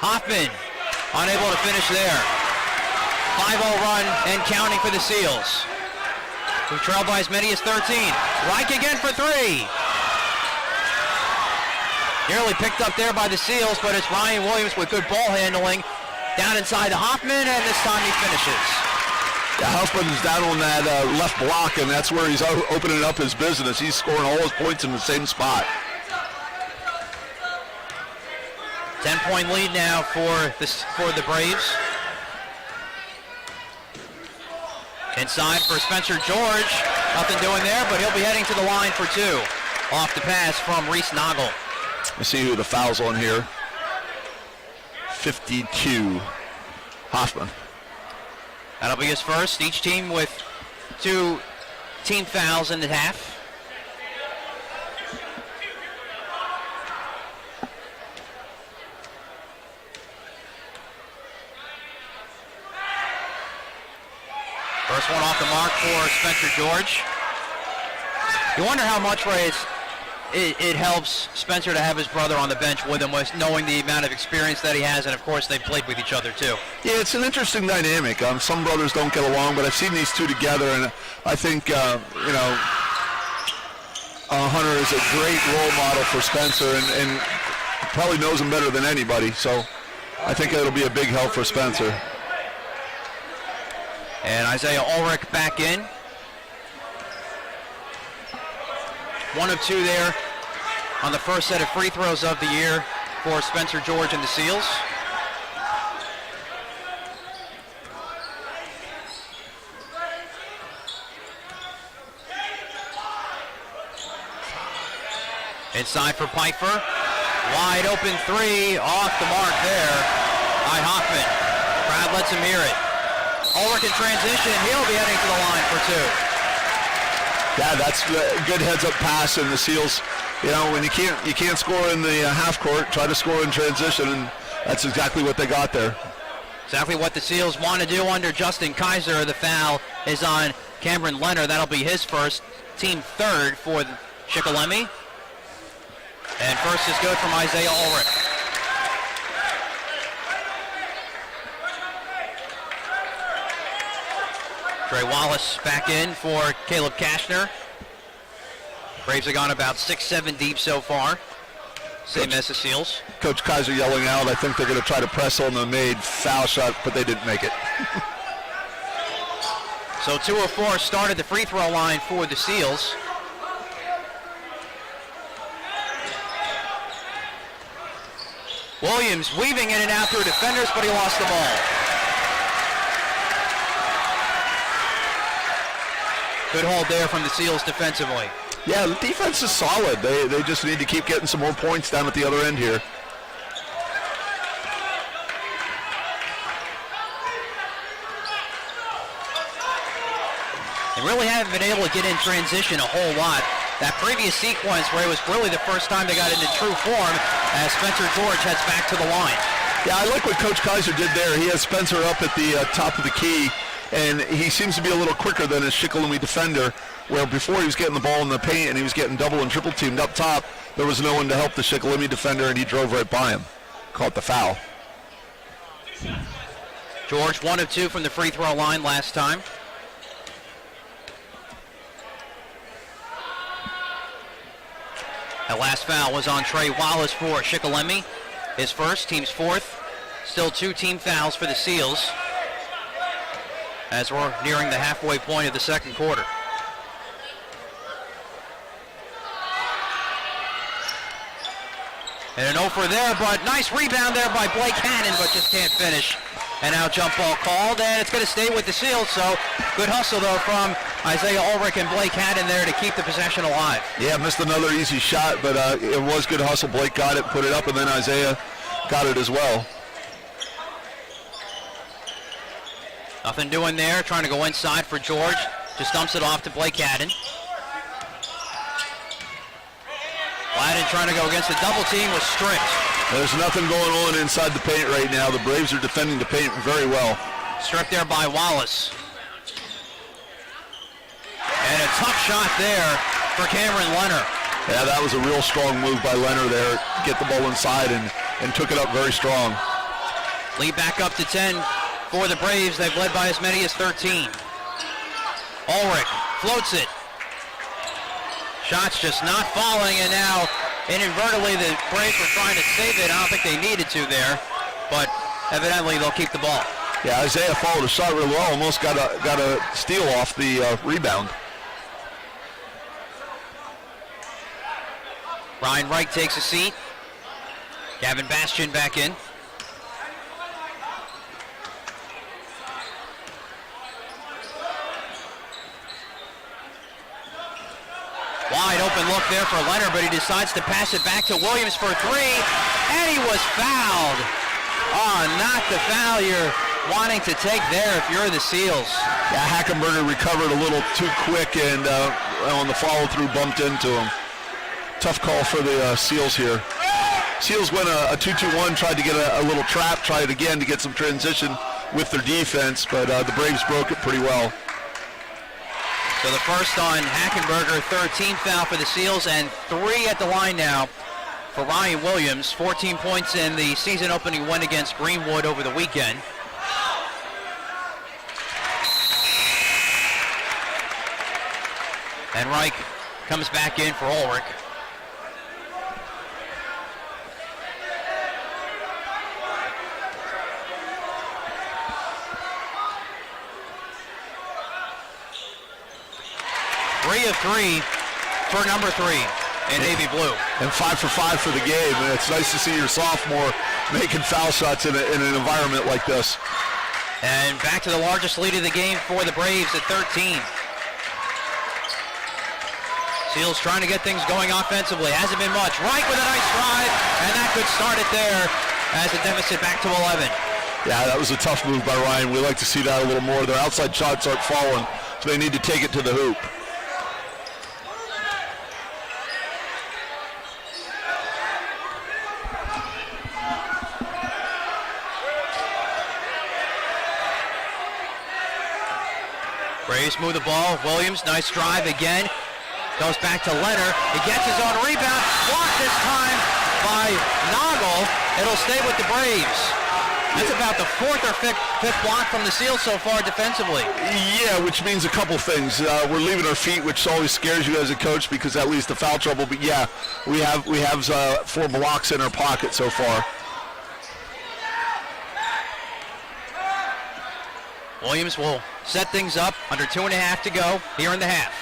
Hoffman unable to finish there. 5-0 run and counting for the Seals. We trail by as many as 13. Reich again for 3. Nearly picked up there by the Seals, but it's Ryan Williams with good ball handling. Down inside to Hoffman, and this time he finishes. Yeah, Hoffman's down on that left block, and that's where he's opening up his business. He's scoring all his points in the same spot. 10-point lead now for the Braves. Inside for Spencer George. Nothing doing there, but he'll be heading to the line for 2. Off the pass from Reese Noggle. Let's see who the foul's on here. 52, Hoffman. That'll be his first. Each team with 2 team fouls in the half. off the mark for Spencer George. You wonder how much, Ray, it helps Spencer to have his brother on the bench with him, knowing the amount of experience that he has, and of course they've played with each other too. Yeah, it's an interesting dynamic. Some brothers don't get along, but I've seen these two together, and I think, Hunter is a great role model for Spencer and probably knows him better than anybody, so I think it'll be a big help for Spencer. And Isaiah Ulrich back in. 1 of 2 there on the first set of free throws of the year for Spencer George and the Seals. Inside for Pfeiffer. Wide open 3, off the mark there by Hoffman. Crowd lets him hear it. Ulrich in transition, he'll be heading to the line for 2. Yeah, that's a good heads-up pass, and the Seals, when you can't score in the half court, try to score in transition, and that's exactly what they got there. Exactly what the Seals want to do under Justin Kaiser. The foul is on Cameron Leonard. That'll be his first, team third for Shikellamy. And first is good from Isaiah Ulrich. Trey Wallace back in for Caleb Kashner. Braves have gone about 6-7 deep so far. Same as the Seals. Coach Kaiser yelling out. I think they're going to try to press on the made foul shot, but they didn't make it. So 2 of 4 started the free throw line for the Seals. Williams weaving in and out through defenders, but he lost the ball. Good hold there from the Seals defensively. Yeah, the defense is solid. They just need to keep getting some more points down at the other end here. They really haven't been able to get in transition a whole lot. That previous sequence where it was really the first time they got into true form as Spencer George heads back to the line. Yeah, I like what Coach Kaiser did there. He has Spencer up at the top of the key, and he seems to be a little quicker than his Shikellamy defender, where before he was getting the ball in the paint and he was getting double and triple teamed up top, there was no one to help the Shikellamy defender, and he drove right by him. Caught the foul. George 1 of 2 from the free throw line last time. That last foul was on Trey Wallace for Shikellamy. His first, team's fourth. Still 2 team fouls for the Seals as we're nearing the halfway point of the second quarter. And an 0 for there, but nice rebound there by Blake Hannon, but just can't finish. And now jump ball called, and it's going to stay with the Seals, so good hustle, though, from Isaiah Ulrich and Blake Hannon there to keep the possession alive. Yeah, missed another easy shot, but it was good hustle. Blake got it, put it up, and then Isaiah got it as well. Nothing doing there, trying to go inside for George. Just dumps it off to Blake Hannon. Gladden trying to go against the double team was stripped. There's nothing going on inside the paint right now. The Braves are defending the paint very well. Stripped there by Wallace. And a tough shot there for Cameron Leonard. Yeah, that was a real strong move by Leonard there. Get the ball inside and took it up very strong. Lead back up to 10 for the Braves. They've led by as many as 13. Ulrich floats it. Shots just not falling, and now inadvertently the Braves were trying to save it. I don't think they needed to there, but evidently they'll keep the ball. Yeah, Isaiah followed a shot real well. Almost got a steal off the rebound. Ryan Reich takes a seat. Gavin Bastian back in. Wide open look there for Leonard, but he decides to pass it back to Williams for 3, and he was fouled. Oh, not the foul you're wanting to take there if you're the Seals. Yeah, Hackenberger recovered a little too quick, and on the follow-through bumped into him. Tough call for the Seals here. Seals went a 2-2-1, tried to get a little trap, tried again to get some transition with their defense, but the Braves broke it pretty well. So the first on Hackenberger, 13th foul for the Seals, and 3 at the line now for Ryan Williams. 14 points in the season opening win against Greenwood over the weekend. And Reich comes back in for Ulrich. Three of 3 for number 3 in navy blue. And 5 for 5 for the game. And it's nice to see your sophomore making foul shots in an environment like this. And back to the largest lead of the game for the Braves at 13. Seals trying to get things going offensively. Hasn't been much. Reich with a nice drive, and that could start it there as the deficit back to 11. Yeah, that was a tough move by Ryan. We like to see that a little more. Their outside shots aren't falling, so they need to take it to the hoop. Braves move the ball. Williams, nice drive again. Goes back to Leonard. He gets his own rebound. Blocked this time by Noggle. It'll stay with the Braves. That's about the 4th or 5th block from the Seals so far defensively. Yeah, which means a couple things. We're leaving our feet, which always scares you as a coach because that leads to foul trouble. But yeah, we have 4 blocks in our pocket so far. Williams will set things up under 2.5 to go here in the half.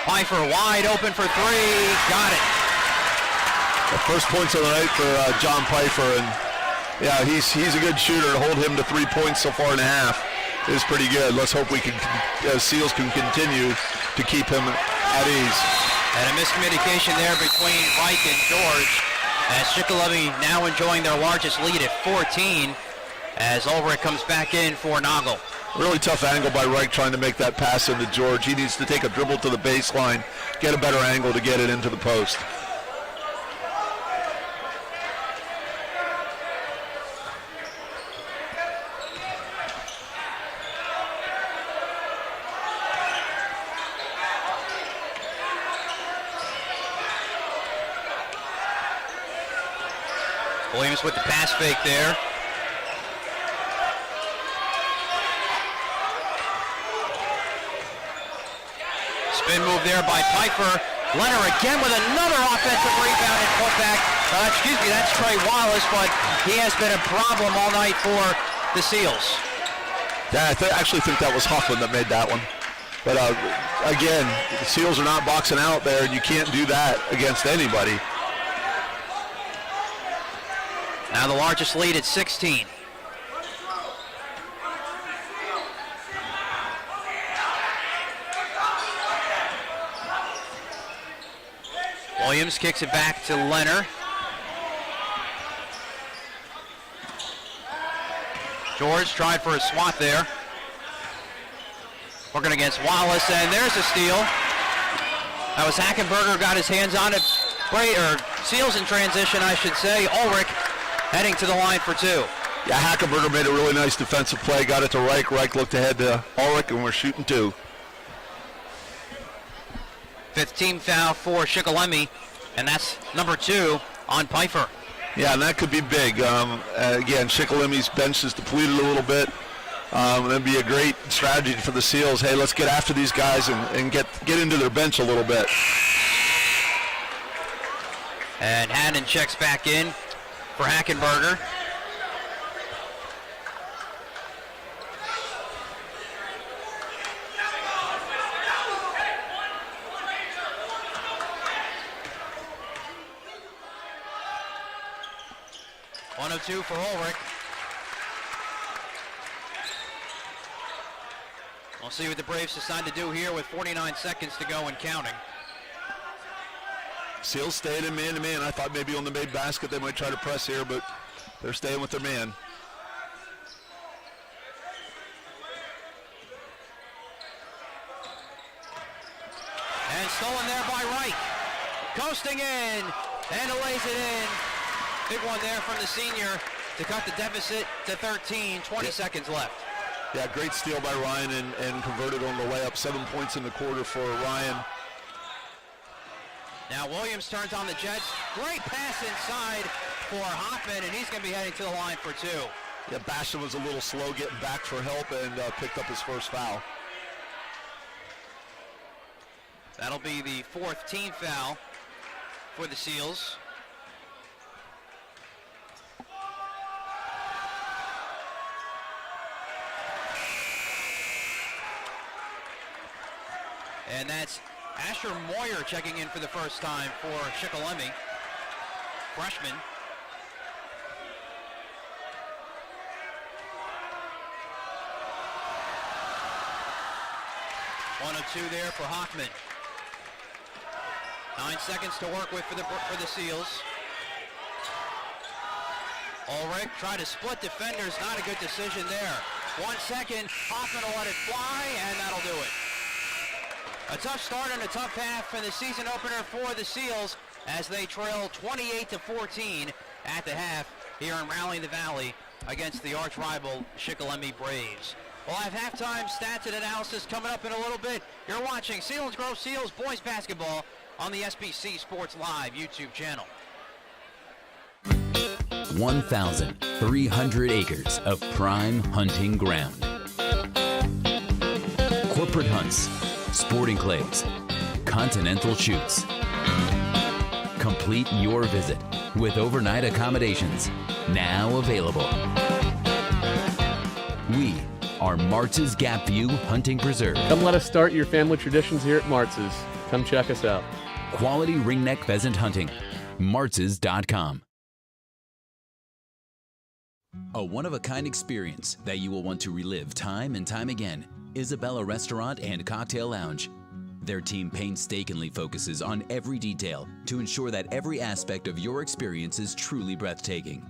Pfeiffer wide open for 3. Got it. The first points of the night for John Pfeiffer, and yeah, he's a good shooter. To hold him to 3 points so far in the half is pretty good. Let's hope we can Seals can continue to keep him at ease. And a miscommunication there between Reich and George, as Shikellamy now enjoying their largest lead at 14, as Ulrich comes back in for Noggle. Really tough angle by Reich trying to make that pass into George. He needs to take a dribble to the baseline, get a better angle to get it into the post. Williams with the pass fake there. Spin move there by Pfeiffer. Leonard again with another offensive rebound and putback. That's Trey Wallace, but he has been a problem all night for the Seals. Yeah, I actually think that was Huffman that made that one. But again, the Seals are not boxing out there, and you can't do that against anybody. Now the largest lead at 16. Williams kicks it back to Leonard. George tried for a swat there. Working against Wallace, and there's a steal. That was Hackenberger, got his hands on it. Seals in transition, I should say. Ulrich heading to the line for 2. Yeah, Hackenberger made a really nice defensive play, got it to Reich. Reich looked ahead to Ulrich, and we're shooting 2. 5th team foul for Shikellamy, and that's number 2 on Pfeiffer. Yeah, and that could be big. Again, Shikellamy's bench is depleted a little bit. That'd be a great strategy for the Seals. Hey, let's get after these guys and get into their bench a little bit. And Hannon checks back in for Hackenberger. .102 for Ulrich. We'll see what the Braves decide to do here with 49 seconds to go and counting. Seals staying in man-to-man. I thought maybe on the made basket they might try to press here, but they're staying with their man. And stolen there by Reich. Coasting in, and lays it in. Big one there from the senior. to cut the deficit to 13, 20 seconds left. Yeah, great steal by Ryan and converted on the layup. 7 points in the quarter for Ryan. Now Williams turns on the Jets. Great pass inside for Hoffman, and he's going to be heading to the line for 2. Yeah, Basham was a little slow getting back for help and picked up his first foul. That'll be the 4th team foul for the Seals. And that's Asher Moyer checking in for the first time for Shikellamy, freshman. One of 2 there for Hoffman. 9 seconds to work with for the Seals. Ulrich tried to split defenders, not a good decision there. 1 second, Hoffman will let it fly, and that'll do it. A tough start and a tough half for the season opener for the Seals as they trail 28-14 at the half here in Raleigh, the Valley against the arch-rival Shikellamy Braves. We'll have halftime stats and analysis coming up in a little bit. You're watching Selinsgrove Seals boys basketball on the SBC Sports Live YouTube channel. 1,300 acres of prime hunting ground. Corporate hunts, sporting clays, continental shoots. Complete your visit with overnight accommodations now available. We are Martz's Gap View Hunting Preserve. Come let us start your family traditions here at Martz's. Come check us out. Quality ringneck pheasant hunting. Martz's.com. A one-of-a-kind experience that you will want to relive time and time again. Isabella Restaurant and Cocktail Lounge. Their team painstakingly focuses on every detail to ensure that every aspect of your experience is truly breathtaking.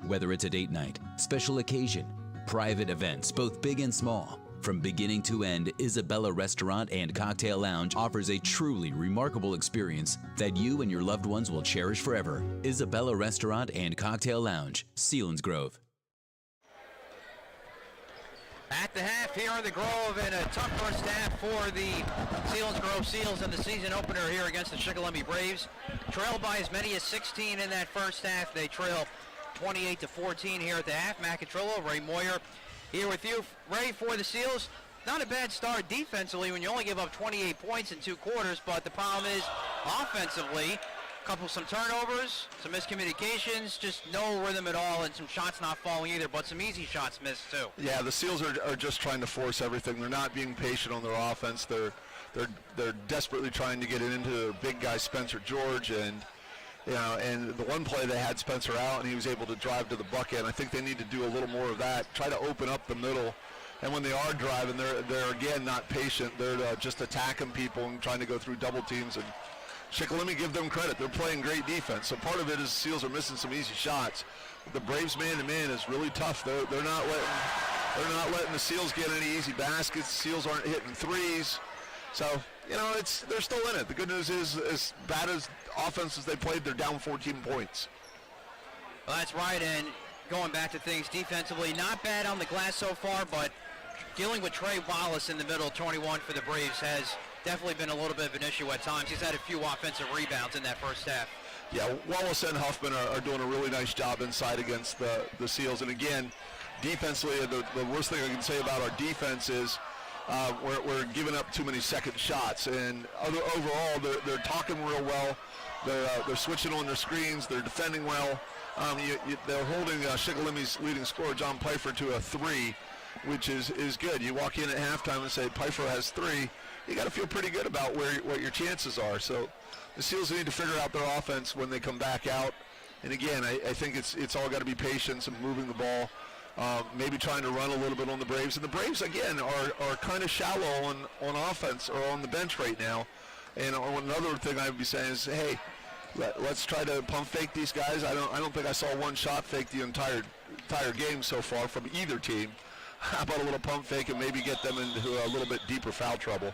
Whether it's a date night, special occasion, private events, both big and small, from beginning to end, Isabella Restaurant and Cocktail Lounge offers a truly remarkable experience that you and your loved ones will cherish forever. Isabella Restaurant and Cocktail Lounge, Selinsgrove. At the half here in the Grove, and a tough first half for the Selinsgrove Seals in the season opener here against the Shikellamy Braves. Trailed by as many as 16 in that first half. They trail 28-14 here at the half. Matt Catrillo, Ray Moyer here with you. Ray, for the Seals, not a bad start defensively when you only give up 28 points in 2 quarters, but the problem is offensively, some turnovers, some miscommunications, just no rhythm at all, and some shots not falling either, but some easy shots missed too. Yeah, the Seals are just trying to force everything. They're not being patient on their offense. They're desperately trying to get it into their big guy Spencer George, and and the one play they had Spencer out, and he was able to drive to the bucket. And I think they need to do a little more of that. Try to open up the middle, and when they are driving, they're again not patient. They're just attacking people and trying to go through double teams. And Shikellamy, give them credit. They're playing great defense. So part of it is the Seals are missing some easy shots. The Braves man-to-man is really tough. They're not letting the Seals get any easy baskets. The Seals aren't hitting threes. So, they're still in it. The good news is, as bad as offense as they played, they're down 14 points. Well, that's right, and going back to things defensively, not bad on the glass so far, but dealing with Trey Wallace in the middle, 21 for the Braves, has definitely been a little bit of an issue at times. He's had a few offensive rebounds in that first half. Yeah, Wallace and Huffman are doing a really nice job inside against the Seals. And again, defensively, the worst thing I can say about our defense is we're giving up too many second shots. And overall, they're talking real well. They're switching on their screens. They're defending well. They're holding Shikellamy's leading scorer, John Pfeiffer, to a 3, which is good. You walk in at halftime and say Pfeiffer has 3. You got to feel pretty good about what your chances are. So the Seals need to figure out their offense when they come back out. And again, I think it's all got to be patience and moving the ball. Maybe trying to run a little bit on the Braves. And the Braves, again, are kind of shallow on offense or on the bench right now. And another thing I'd be saying is, hey, let's try to pump fake these guys. I don't think I saw one shot fake the entire game so far from either team. How about a little pump fake and maybe get them into a little bit deeper foul trouble?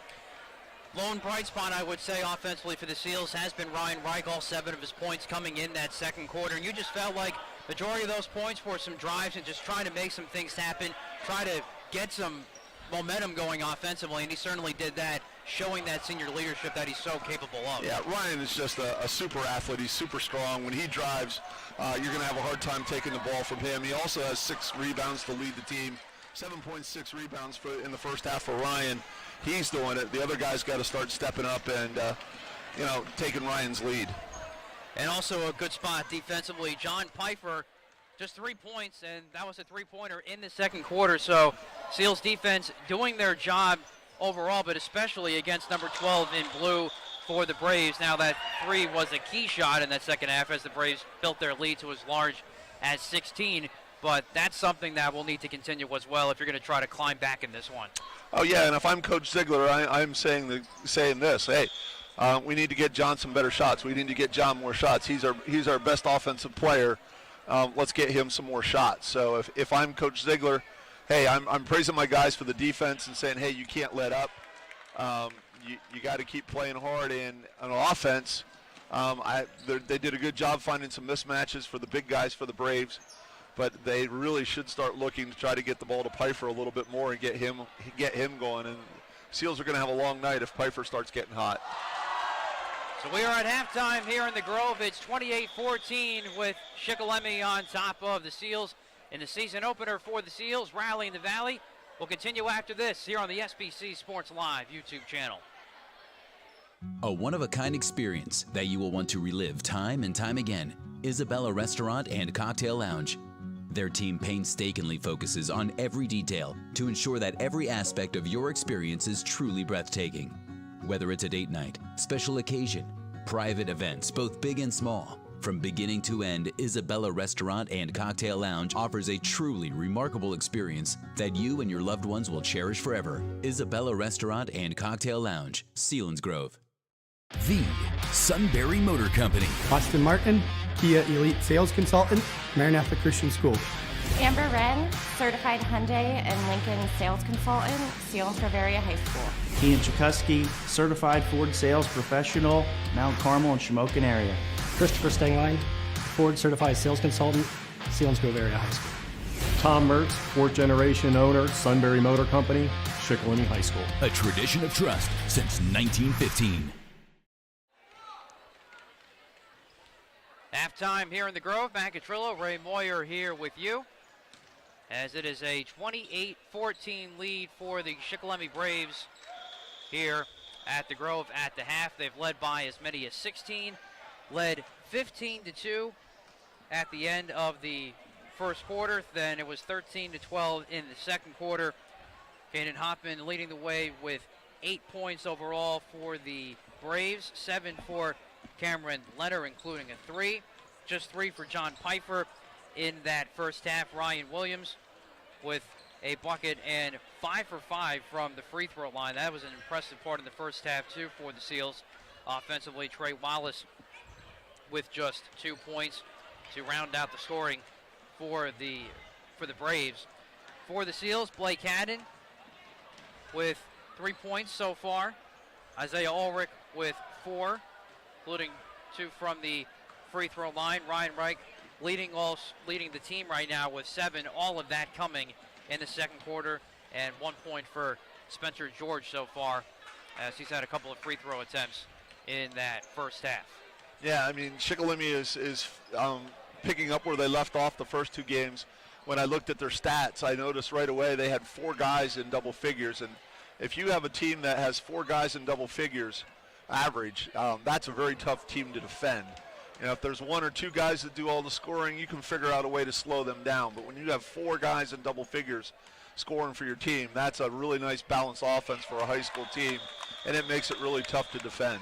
Lone bright spot, I would say, offensively for the Seals has been Ryan Reich. All 7 of his points coming in that second quarter. And you just felt like majority of those points were some drives and just trying to make some things happen, try to get some momentum going offensively, and he certainly did that, showing that senior leadership that he's so capable of. Yeah, Ryan is just a super athlete. He's super strong. When he drives, you're going to have a hard time taking the ball from him. He also has 6 rebounds to lead the team, 7.6 rebounds in the first half for Ryan. He's doing it. The other guys got to start stepping up and, taking Ryan's lead. And also a good spot defensively. John Pfeiffer, just 3 points, and that was a three-pointer in the second quarter. So Seals defense doing their job overall, but especially against number 12 in blue for the Braves. Now that 3 was a key shot in that second half as the Braves built their lead to as large as 16. But that's something that will need to continue as well if you're going to try to climb back in this one. Oh, yeah, and if I'm Coach Ziegler, I'm saying this, hey, we need to get John some better shots. We need to get John more shots. He's our best offensive player. Let's get him some more shots. So if I'm Coach Ziegler, hey, I'm praising my guys for the defense and saying, hey, you can't let up. You got to keep playing hard. And on offense, they did a good job finding some mismatches for the big guys for the Braves. But they really should start looking to try to get the ball to Pfeiffer a little bit more and get him going. And Seals are going to have a long night if Pfeiffer starts getting hot. So we are at halftime here in the Grove. It's 28-14 with Shikellamy on top of the Seals in the season opener for the Seals, rallying the Valley. We'll continue after this here on the SBC Sports Live YouTube channel. A one-of-a-kind experience that you will want to relive time and time again. Isabella Restaurant and Cocktail Lounge. Their team painstakingly focuses on every detail to ensure that every aspect of your experience is truly breathtaking. Whether it's a date night, special occasion, private events, both big and small, from beginning to end, Isabella Restaurant and Cocktail Lounge offers a truly remarkable experience that you and your loved ones will cherish forever. Isabella Restaurant and Cocktail Lounge, Selinsgrove. The Sunbury Motor Company. Austin Martin, Kia Elite Sales Consultant, Maranatha Christian School. Amber Wren, Certified Hyundai and Lincoln Sales Consultant, Selinsgrove Area High School. Ian Chikuski, Certified Ford Sales Professional, Mount Carmel and Shamokin area. Christopher Stengline, Ford Certified Sales Consultant, Selinsgrove Area High School. Tom Mertz, 4th generation owner, Sunbury Motor Company, Shikellamy High School. A tradition of trust since 1915. Halftime here in the Grove. Macatrillo, Ray Moyer here with you, as it is a 28-14 lead for the Shikellamy Braves here at the Grove at the half. They've led by as many as 16, led 15-2 at the end of the first quarter. Then it was 13-12 in the second quarter. Caden Hoffman leading the way with 8 points overall for the Braves, 7 for Cameron Leonard, including a 3. Just 3 for John Pfeiffer in that first half. Ryan Williams with a bucket and 5 for 5 from the free throw line. That was an impressive part in the first half, too, for the Seals. Offensively, Trey Wallace with just 2 points to round out the scoring for the Braves. For the Seals, Blake Haddon with 3 points so far. Isaiah Ulrich with 4, including 2 from the free throw line. Ryan Reich leading the team right now with 7. All of that coming in the second quarter, and 1 point for Spencer George so far, as he's had a couple of free throw attempts in that first half. Yeah, I mean, Shikellamy is picking up where they left off the first 2 games. When I looked at their stats, I noticed right away they had 4 guys in double figures, and if you have a team that has 4 guys in double figures average, that's a very tough team to defend. You know, if there's 1 or 2 guys that do all the scoring, you can figure out a way to slow them down. But when you have 4 guys in double figures scoring for your team, that's a really nice balanced offense for a high school team, and it makes it really tough to defend.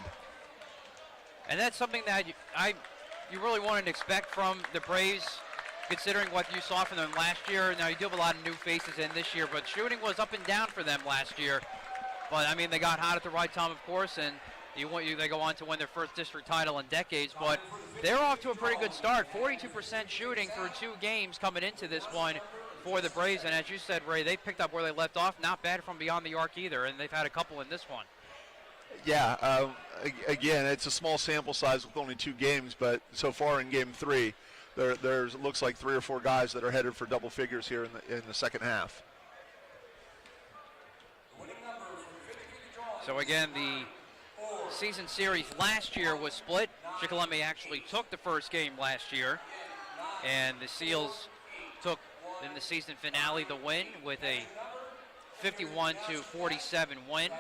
And that's something that you really wanted to expect from the Braves, considering what you saw from them last year. Now, you do have a lot of new faces in this year, but shooting was up and down for them last year. But, I mean, they got hot at the right time, of course, and they go on to win their first district title in decades. But they're off to a pretty good start. 42% shooting through 2 games coming into this one for the Braves. And as you said, Ray, they picked up where they left off. Not bad from beyond the arc either, and they've had a couple in this one. Yeah, again, it's a small sample size with only 2 games, but so far in Game 3, There's it looks like 3 or 4 guys that are headed for double figures here in the second half. So again, the season series last year was split. Shikellamy actually took the first game last year, and the Seals took in the season finale the win with a 51-47 win.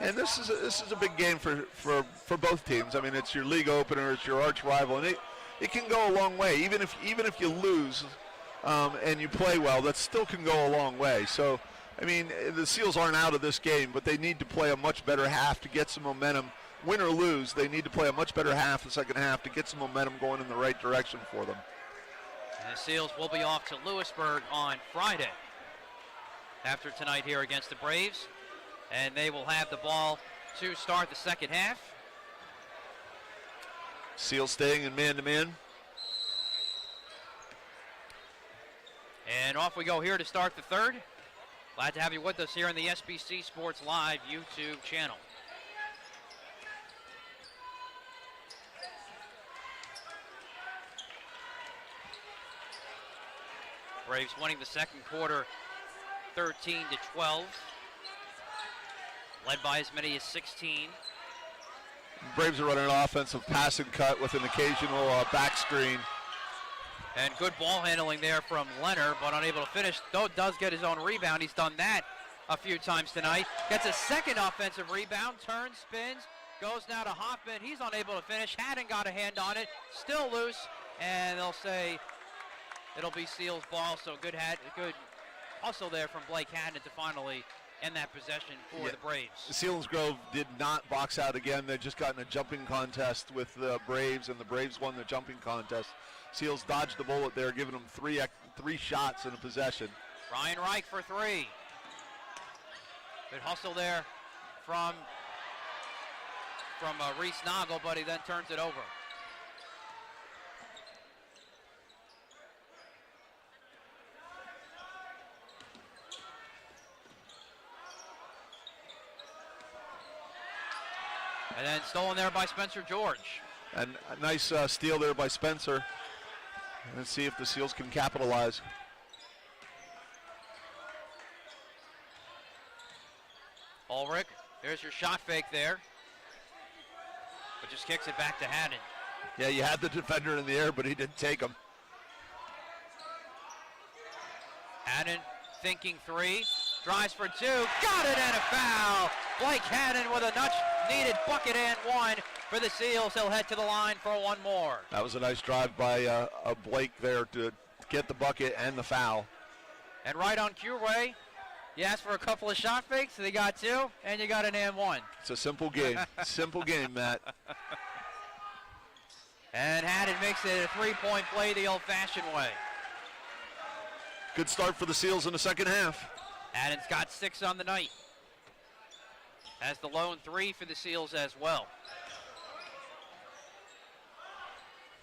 And this is a big game for both teams. I mean, it's your league opener, it's your arch rival, and it can go a long way. Even if you lose and you play well, that still can go a long way. So, I mean, the Seals aren't out of this game, but they need to play a much better half to get some momentum. Win or lose, they need to play a much better half the second half to get some momentum going in the right direction for them. And the Seals will be off to Lewisburg on Friday after tonight here against the Braves. And they will have the ball to start the second half. Seals staying in man-to-man. And off we go here to start the third. Glad to have you with us here on the SBC Sports Live YouTube channel. Braves winning the second quarter 13-12. Led by as many as 16. Braves are running an offensive passing cut with an occasional back screen. And good ball handling there from Leonard, but unable to finish, though does get his own rebound. He's done that a few times tonight. Gets a second offensive rebound, turns, spins, goes now to Hoffman. He's unable to finish. Hadden got a hand on it, still loose, and they'll say it'll be Seals' ball. So good hustle there from Blake Hadden to finally end that possession for the Braves. Selinsgrove did not box out again. They just got in a jumping contest with the Braves, and the Braves won the jumping contest. Seals dodged the bullet there, giving them three shots in a possession. Ryan Reich for 3. Good hustle there from Reese Noggle, but he then turns it over. And then stolen there by Spencer George. And a nice steal there by Spencer. Let's see if the Seals can capitalize. Ulrich, there's your shot fake there. But just kicks it back to Hadden. Yeah, you had the defender in the air, but he didn't take him. Hadden thinking 3, drives for 2, got it, and a foul. Blake Hadden with a much-needed bucket and 1 for the Seals. He'll head to the line for 1 more. That was a nice drive by Blake there to get the bucket and the foul. And right on cue, Ray, you asked for a couple of shot fakes, so you got 2, and you got an and 1. It's a simple game. Simple game, Matt. And Hadden makes it a 3-point play the old-fashioned way. Good start for the Seals in the second half. Hadden's got 6 on the night. Has the lone 3 for the Seals as well.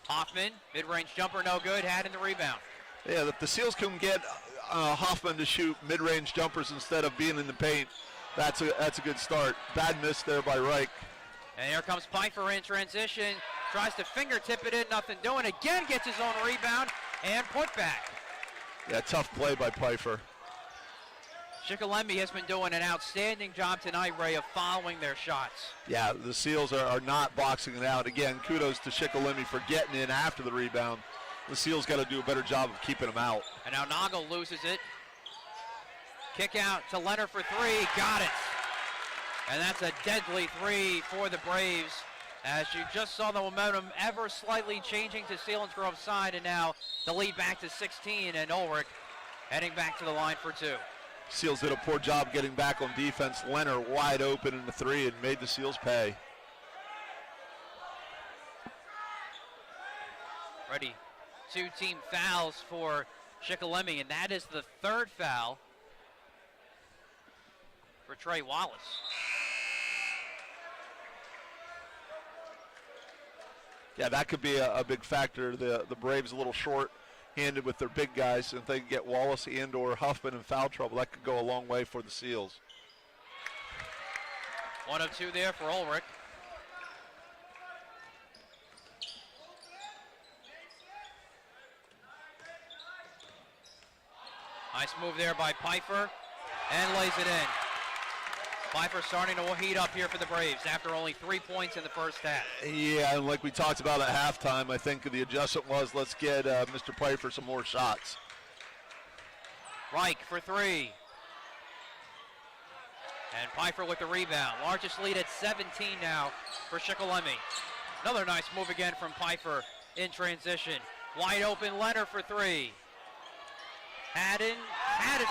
Hoffman, mid-range jumper, no good. Hadden the rebound. Yeah, if the Seals can get Hoffman to shoot mid-range jumpers instead of being in the paint, that's a good start. Bad miss there by Reich. And here comes Pfeiffer in transition. Tries to fingertip it in, nothing doing. Again gets his own rebound and put back. Yeah, tough play by Pfeiffer. Shikellamy has been doing an outstanding job tonight, Ray, of following their shots. Yeah, the Seals are not boxing it out. Again, kudos to Shikellamy for getting in after the rebound. The Seals got to do a better job of keeping them out. And now Noggle loses it. Kick out to Leonard for 3, got it. And that's a deadly 3 for the Braves, as you just saw the momentum ever slightly changing to Selinsgrove's side, and now the lead back to 16, and Ulrich heading back to the line for 2. Seals did a poor job getting back on defense. Leonard wide open in the 3 and made the Seals pay. Ready. 2 team fouls for Shikellamy, and that is the 3rd foul for Trey Wallace. Yeah, that could be a big factor. The Braves a little short-handed with their big guys. If they can get Wallace and or Huffman in foul trouble, that could go a long way for the Seals. 1 of 2 there for Ulrich. Nice move there by Pfeiffer, and lays it in. Pfeiffer starting to heat up here for the Braves after only 3 points in the first half. Yeah, and like we talked about at halftime, I think the adjustment was let's get Mr. Pfeiffer some more shots. Reich for three. And Pfeiffer with the rebound. Largest lead at 17 now for Shikellamy. Another nice move again from Pfeiffer in transition. Wide open Leonard for three. Had it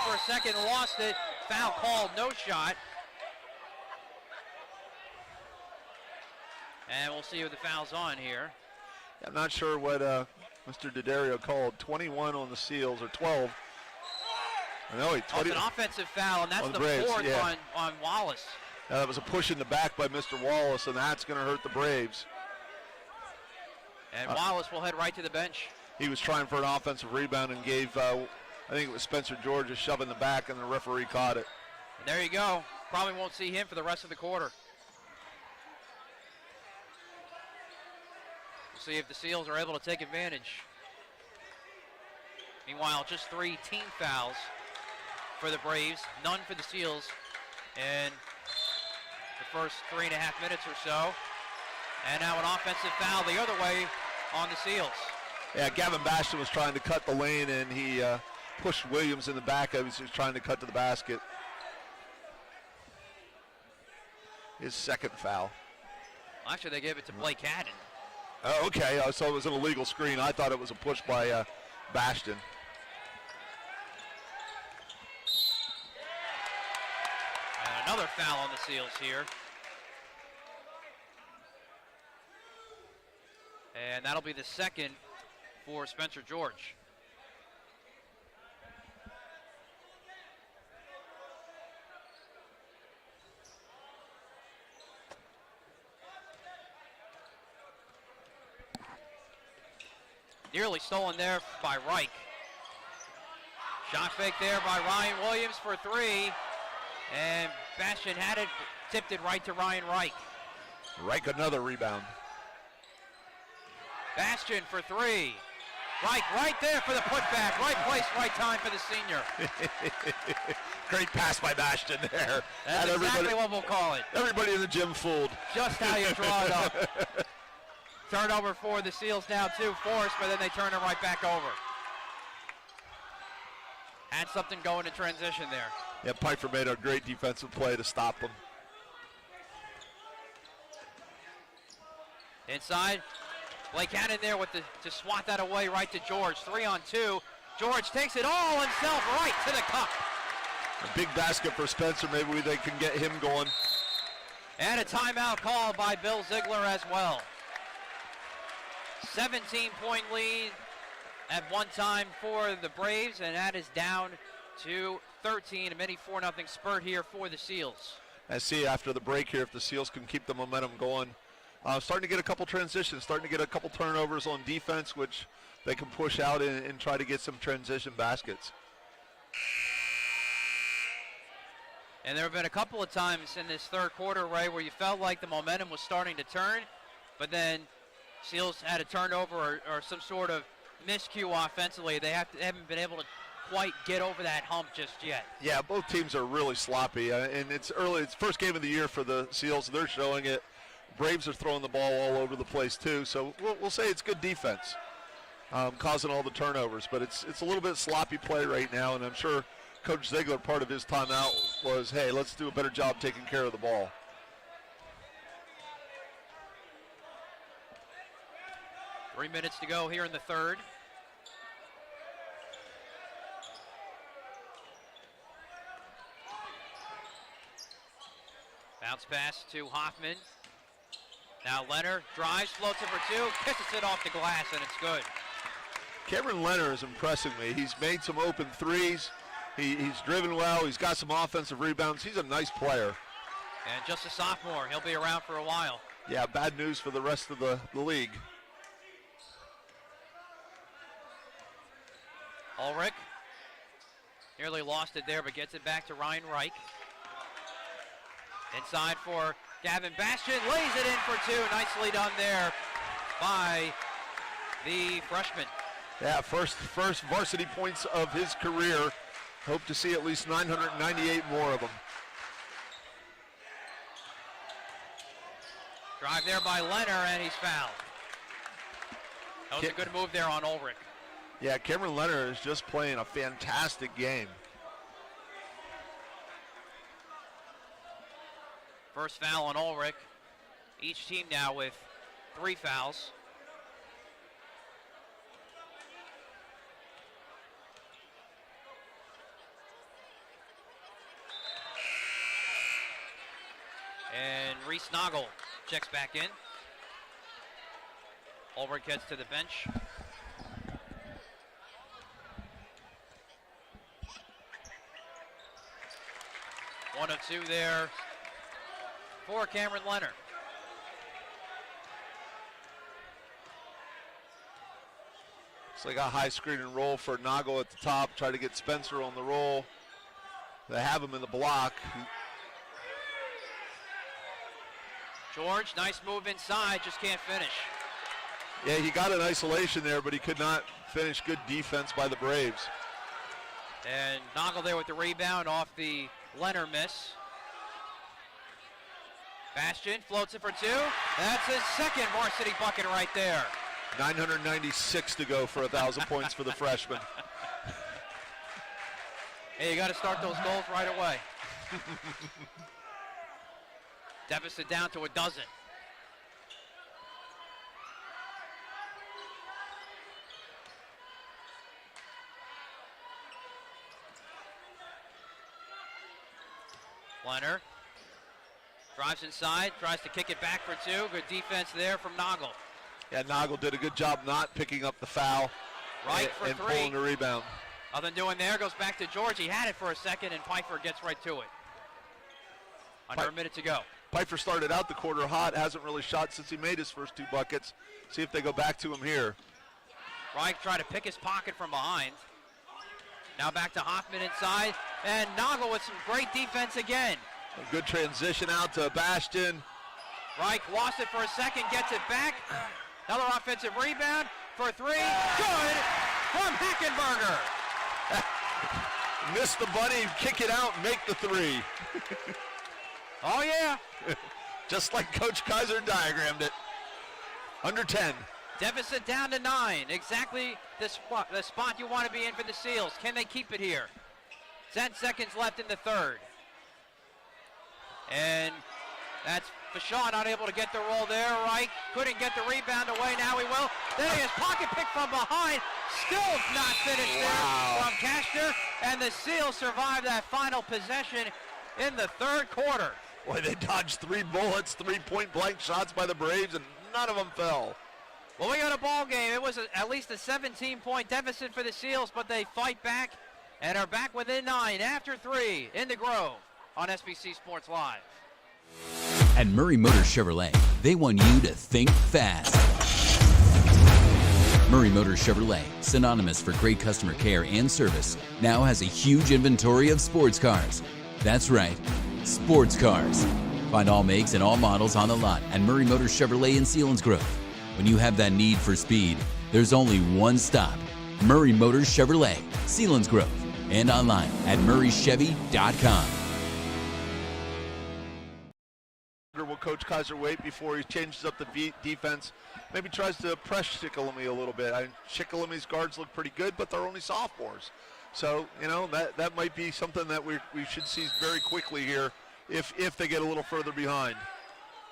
for a second, lost it. Foul called, no shot. And we'll see who the foul's on here. I'm not sure what Mr. D'Addario called. 21 on the Seals, or 12. No, It's an offensive foul, and that's the Braves, fourth yeah. on Wallace. That was a push in the back by Mr. Wallace, and that's going to hurt the Braves. And Wallace will head right to the bench. He was trying for an offensive rebound and gave, I think it was Spencer George, a shove in the back, and the referee caught it. And there you go. Probably won't see him for the rest of the quarter. We'll see if the Seals are able to take advantage. Meanwhile, just 3 team fouls for the Braves, none for the Seals in the first 3.5 minutes or so. And now an offensive foul the other way on the Seals. Yeah, Gavin Bastion was trying to cut the lane, and he pushed Williams in the back. He was just trying to cut to the basket. His second foul. Actually, they gave it to Blake Haddon. Oh, okay, so it was an illegal screen. I thought it was a push by Bastion. And another foul on the Seals here. And that'll be the second for Spencer George. Nearly stolen there by Reich. Shot fake there by Ryan Williams for three. And Bastion had it, tipped it right to Ryan Reich. Reich another rebound. Bastion for three. Reich right there for the putback. Right place, right time for the senior. Great pass by Bastion there. That's exactly what we'll call it. Everybody in the gym fooled. Just how you draw it up. Turnover for the Seals now, too, forced, but then they turn it right back over. Had something going in transition there. Yeah, Pfeiffer made a great defensive play to stop them. Inside, Blake Haddon there with to swat that away right to George. 3-on-2. George takes it all himself right to the cup. A big basket for Spencer. Maybe they can get him going. And a timeout called by Bill Ziegler as well. 17-point lead at one time for the Braves, and that is down to 13. A mini 4-0 spurt here for the Seals. I see after the break here if the Seals can keep the momentum going. Starting to get a couple transitions, starting to get a couple turnovers on defense, which they can push out and try to get some transition baskets. And there have been a couple of times in this third quarter, Ray, where you felt like the momentum was starting to turn, but then Seals had a turnover or some sort of miscue offensively. They haven't been able to quite get over that hump just yet. Yeah, both teams are really sloppy, and it's early. It's first game of the year for the Seals. They're showing it. Braves are throwing the ball all over the place too, so we'll say it's good defense, causing all the turnovers. But it's a little bit sloppy play right now, and I'm sure Coach Ziegler, part of his timeout was, hey, let's do a better job taking care of the ball. Three minutes to go here in the third. Bounce pass to Hoffman. Now Leonard drives, floats it for two, kisses it off the glass, and it's good. Cameron Leonard is impressing me. He's made some open threes. He's driven well. He's got some offensive rebounds. He's a nice player. And just a sophomore. He'll be around for a while. Yeah, bad news for the rest of the league. Ulrich nearly lost it there, but gets it back to Ryan Reich. Inside for Gavin Bastion, lays it in for two. Nicely done there by the freshman. Yeah, first varsity points of his career. Hope to see at least 998 more of them. Drive there by Leonard, and he's fouled. That was a good move there on Ulrich. Yeah, Cameron Leonard is just playing a fantastic game. First foul on Ulrich. Each team now with 3 fouls. And Reese Noggle checks back in. Ulrich heads to the bench. One of 2 there for Cameron Leonard. It's like a high screen and roll for Noggle at the top. Try to get Spencer on the roll. They have him in the block. George, nice move inside, just can't finish. Yeah, he got an isolation there, but he could not finish. Good defense by the Braves. And Noggle there with the rebound off the Leonard miss. Bastian floats it for 2. That's his second varsity bucket right there. 996 to go for 1,000 points for the freshman. Hey, you got to start those goals right away. Deficit down to 12. Leonard drives inside, tries to kick it back for 2. Good defense there from Noggle. Yeah, Noggle did a good job not picking up the foul and 3. pulling the rebound. Nothing doing there, goes back to George. He had it for a second, and Pfeiffer gets right to it. Under a minute to go. Pfeiffer started out the quarter hot, hasn't really shot since he made his first 2 buckets. See if they go back to him here. Reich tried to pick his pocket from behind. Now back to Hoffman inside, and Noggle with some great defense again. A good transition out to Bastian. Reich lost it for a second, gets it back. Another offensive rebound for 3. Good from Hackenberger. Miss the bunny, kick it out, make the 3. Oh yeah. Just like Coach Kaiser diagrammed it. Under 10. Deficit down to 9. Exactly the spot you want to be in for the Seals. Can they keep it here? 10 seconds left in the third. And that's Fashaw not able to get the roll there. Reich couldn't get the rebound away. Now he will. There he is. Pocket pick from behind. Still not finished there from Kastner. And the Seals survive that final possession in the third quarter. Boy, they dodged 3 bullets, 3 point-blank shots by the Braves, and none of them fell. Well, we got a ball game. It was at least a 17-point deficit for the Seals, but they fight back and are back within 9 after 3 in the Grove on SBC Sports Live. At Murray Motor Chevrolet, they want you to think fast. Murray Motor Chevrolet, synonymous for great customer care and service, now has a huge inventory of sports cars. That's right, sports cars. Find all makes and all models on the lot at Murray Motor Chevrolet in Selinsgrove. When you have that need for speed, there's only one stop. Murray Motor Chevrolet, Selinsgrove, and online at murraychevy.com. Will Coach Kaiser wait before he changes up the defense? Maybe tries to press Shikellamy a little bit. Shikelamy's guards look pretty good, but they're only sophomores. So, you know, that might be something that we should see very quickly here if they get a little further behind.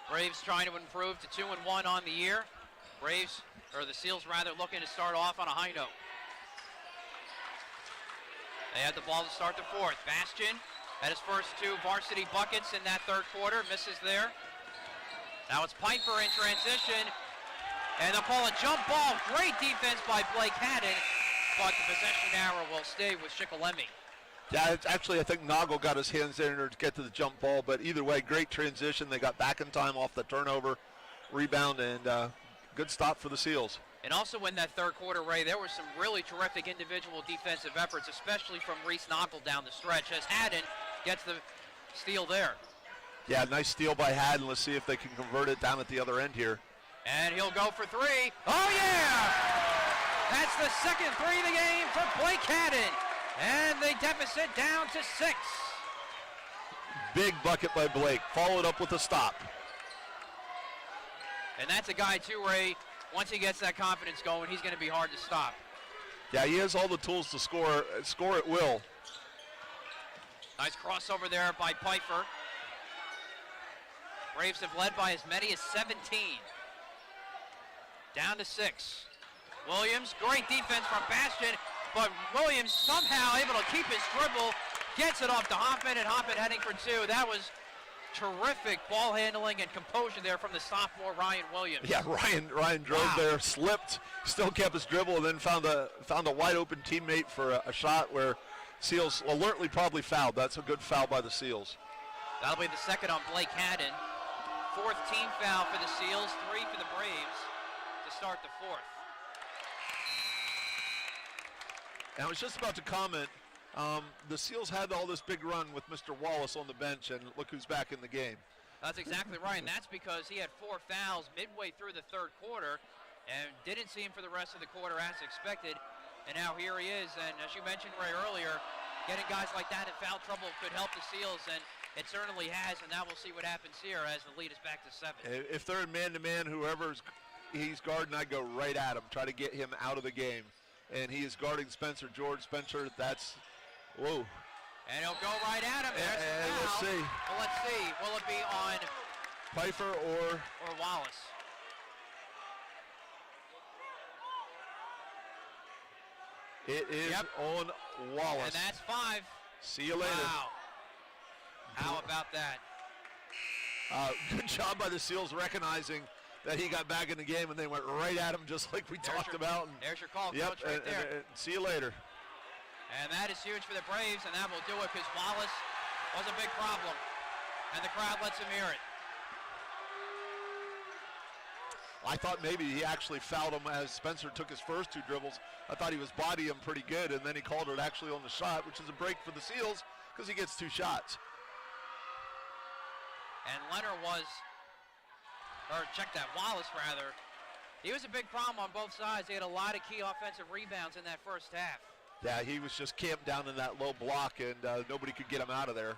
Braves trying to improve to 2-1 on the year. Braves, or the Seals rather, looking to start off on a high note. They had the ball to start the fourth. Bastian had his first 2 varsity buckets in that third quarter, misses there. Now it's Piper in transition, and they'll call a jump ball. Great defense by Blake Haddon, but the possession arrow will stay with Shikellamy. Yeah, it's actually, I think Noggle got his hands in there to get to the jump ball, but either way, great transition. They got back in time off the turnover, rebound, and good stop for the Seals. And also in that third quarter, Ray, there were some really terrific individual defensive efforts, especially from Reese Noggle down the stretch, as Haddon gets the steal there. Yeah, nice steal by Haddon. Let's see if they can convert it down at the other end here. And he'll go for 3. Oh, yeah! That's the second 3 of the game for Blake Haddon. And the deficit down to 6. Big bucket by Blake, followed up with a stop. And that's a guy too, Ray, once he gets that confidence going, he's going to be hard to stop. Yeah, he has all the tools to score at will. Nice crossover there by Pfeiffer. Braves have led by as many as 17. Down to 6. Williams, great defense from Bastian, but Williams somehow able to keep his dribble, gets it off to Hoffman, and Hoffman heading for 2. That was terrific ball handling and composure there from the sophomore Ryan Williams. Yeah, Ryan drove there, slipped, still kept his dribble, and then found a wide open teammate for a shot where Seals alertly probably fouled. That's a good foul by the Seals. That'll be the second on Blake Haddon. 4th team foul for the Seals, 3 for the Braves to start the 4th. And I was just about to comment, the Seals had all this big run with Mr. Wallace on the bench, and look who's back in the game. That's exactly right, and that's because he had 4 fouls midway through the 3rd quarter and didn't see him for the rest of the quarter as expected. And now here he is, and as you mentioned, Ray, earlier, getting guys like that in foul trouble could help the Seals, and it certainly has, and now we'll see what happens here as the lead is back to 7. If they're in man-to-man, whoever's he's guarding, I'd go right at him, try to get him out of the game. And he is guarding Spencer. George Spencer, that's, whoa. And he'll go right at him. There's and the foul. let's see. Well, let's see. Will it be on Pfeiffer or Wallace? It is on Wallace. And that's 5. See you later. Wow. How about that? Good job by the Seals recognizing that he got back in the game, and they went right at him just like we talked about. And there's your call, Coach, right there. And see you later. And that is huge for the Braves, and that will do it because Wallace was a big problem, and the crowd lets him hear it. I thought maybe he actually fouled him as Spencer took his first 2 dribbles. I thought he was bodying him pretty good, and then he called it actually on the shot, which is a break for the Seals because he gets 2 shots. And Wallace rather, he was a big problem on both sides. He had a lot of key offensive rebounds in that first half. Yeah, he was just camped down in that low block, and nobody could get him out of there.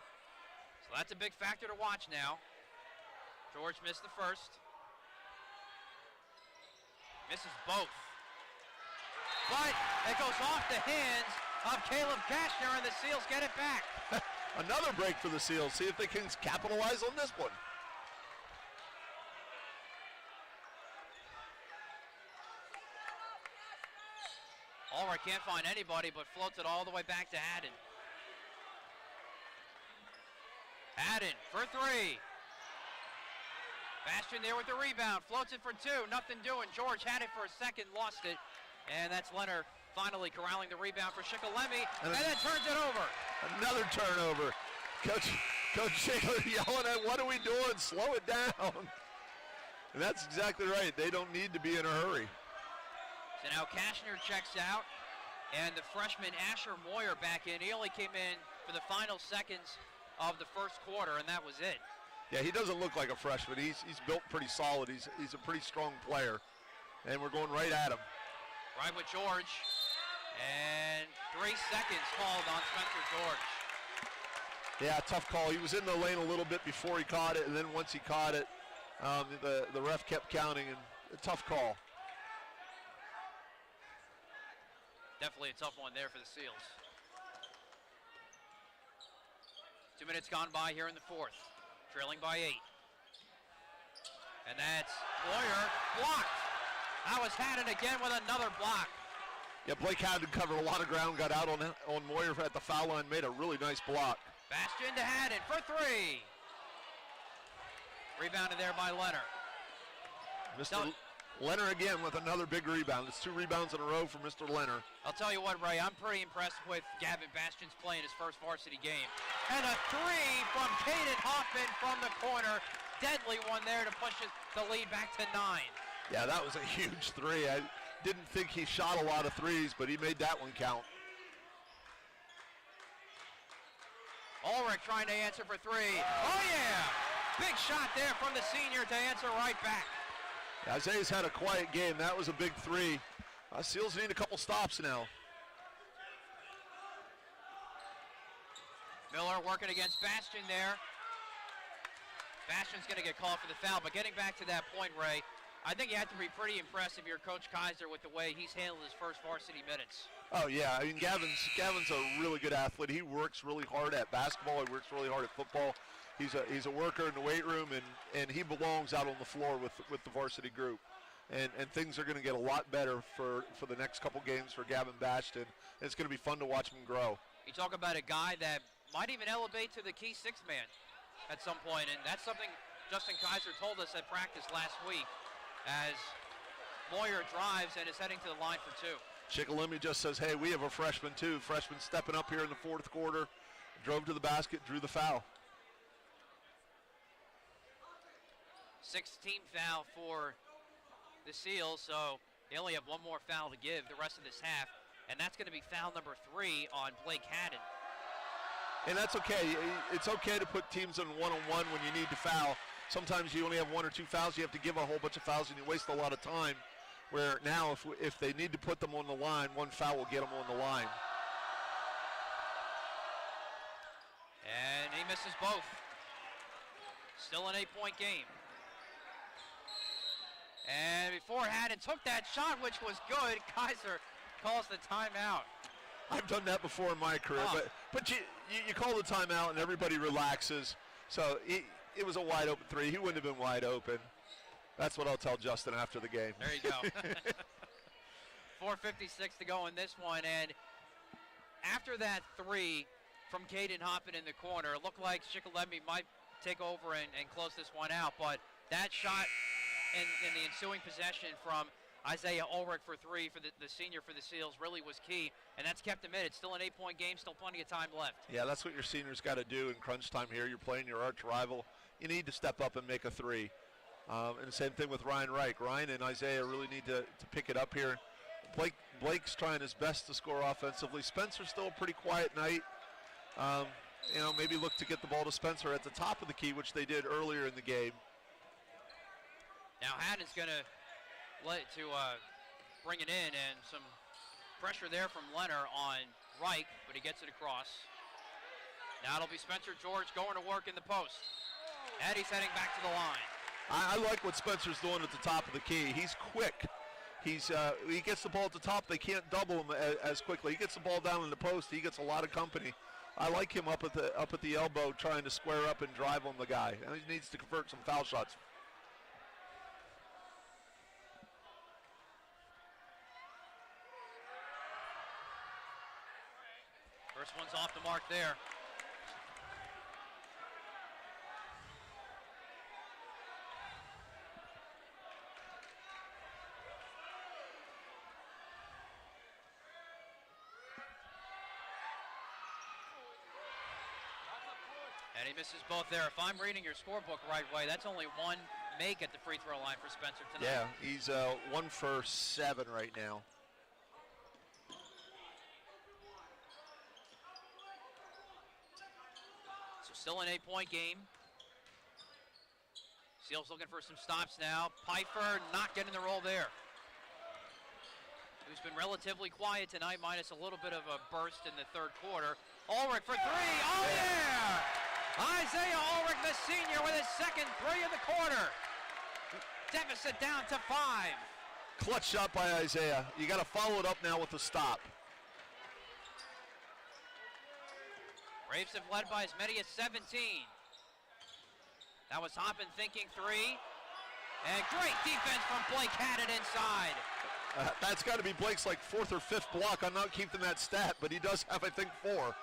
So that's a big factor to watch now. George missed the first. Misses both. But it goes off the hands of Caleb Kashner, and the Seals get it back. Another break for the Seals. See if they can capitalize on this one. Allred can't find anybody, but floats it all the way back to Haddon. Haddon for 3. Bastian there with the rebound, floats it for 2, nothing doing. George had it for a second, lost it, and that's Leonard finally corralling the rebound for Shikellamy, and then turns it over. Another turnover. Coach Shikellamy yelling at, what are we doing? Slow it down. And that's exactly right. They don't need to be in a hurry. So now Kashner checks out, and the freshman Asher Moyer back in. He only came in for the final seconds of the first quarter, and that was it. Yeah, he doesn't look like a freshman. He's built pretty solid. He's a pretty strong player. And we're going right at him. Right with George. And 3 seconds called on Spencer George. Yeah, tough call. He was in the lane a little bit before he caught it, and then once he caught it, the ref kept counting, and a tough call. Definitely a tough one there for the Seals. 2 minutes gone by here in the 4th. Trailing by 8. And that's Moyer blocked. That was Haddon again with another block. Yeah, Blake Haddon covered a lot of ground, got out on Moyer at the foul line, made a really nice block. Bastian to Haddon for 3. Rebounded there by Leonard. Mr. Leonard again with another big rebound. It's 2 rebounds in a row for Mr. Leonard. I'll tell you what, Ray, I'm pretty impressed with Gavin Bastian's play in his first varsity game. And a 3 from Caden Hoffman from the corner. Deadly one there to push the lead back to 9. Yeah, that was a huge 3. I didn't think he shot a lot of 3s, but he made that one count. Ulrich trying to answer for 3. Oh, yeah! Big shot there from the senior to answer right back. Isaiah's had a quiet game. That was a big 3. Seals need a couple stops now. Miller working against Bastion there. Bastion's going to get called for the foul, but getting back to that point, Ray, I think you have to be pretty impressed if you're Coach Kaiser with the way he's handled his first varsity minutes. Oh, yeah. I mean, Gavin's a really good athlete. He works really hard at basketball. He works really hard at football. He's a worker in the weight room, and he belongs out on the floor with the varsity group. And things are going to get a lot better for the next couple games for Gavin Bastion. And it's going to be fun to watch him grow. You talk about a guy that might even elevate to the key sixth man at some point, and that's something Justin Kaiser told us at practice last week as Moyer drives and is heading to the line for two. Shikellamy just says, hey, we have a freshman too. Freshman stepping up here in the fourth quarter, drove to the basket, drew the foul. 16th foul for the Seals, so they only have one more foul to give the rest of this half, and that's going to be foul number 3 on Blake Haddon. And that's okay. It's okay to put teams in one-on-one when you need to foul. Sometimes you only have 1 or 2 fouls. You have to give a whole bunch of fouls, and you waste a lot of time. Where now, if they need to put them on the line, 1 foul will get them on the line. And he misses both. Still an 8-point game. And before Haddon took that shot, which was good, Kaiser calls the timeout. I've done that before in my career, but you call the timeout and everybody relaxes. So it was a wide open 3. He wouldn't have been wide open. That's what I'll tell Justin after the game. There you go. 4:56 to go in this one, and after that 3 from Caden Hoppin in the corner, it looked like Shikellamy might take over and close this one out, but that shot in the ensuing possession from Isaiah Ulrich for 3 for the senior for the Seals really was key, and that's kept him in. It's still an 8-point game, still plenty of time left. Yeah, that's what your seniors got to do in crunch time here. You're playing your arch rival. You need to step up and make a 3. And the same thing with Ryan Reich. Ryan and Isaiah really need to pick it up here. Blake's trying his best to score offensively. Spencer's still a pretty quiet night. Maybe look to get the ball to Spencer at the top of the key, which they did earlier in the game. Now Haddon's going to bring it in, and some pressure there from Leonard on Reich, but he gets it across. Now it'll be Spencer George going to work in the post. And he's heading back to the line. I like what Spencer's doing at the top of the key. He's quick. He gets the ball at the top. They can't double him as quickly. He gets the ball down in the post. He gets a lot of company. I like him up at the elbow trying to square up and drive on the guy. And he needs to convert some foul shots. First one's off the mark there. And he misses both there. If I'm reading your scorebook right way, that's only 1 make at the free throw line for Spencer tonight. Yeah, he's 1 for 7 right now. So still an 8-point game. Seals looking for some stops now. Pfeiffer not getting the roll there. Who's been relatively quiet tonight, minus a little bit of a burst in the third quarter. Ulrich for 3. Oh, yeah! Isaiah Ulrich, the senior, with his second 3 of the quarter. Deficit down to 5. Clutch shot by Isaiah. You got to follow it up now with a stop. Braves have led by as many as 17. That was Hoppin thinking 3. And great defense from Blake Haddon inside. That's got to be Blake's 4th or 5th block. I'm not keeping that stat, but he does have, I think, 4.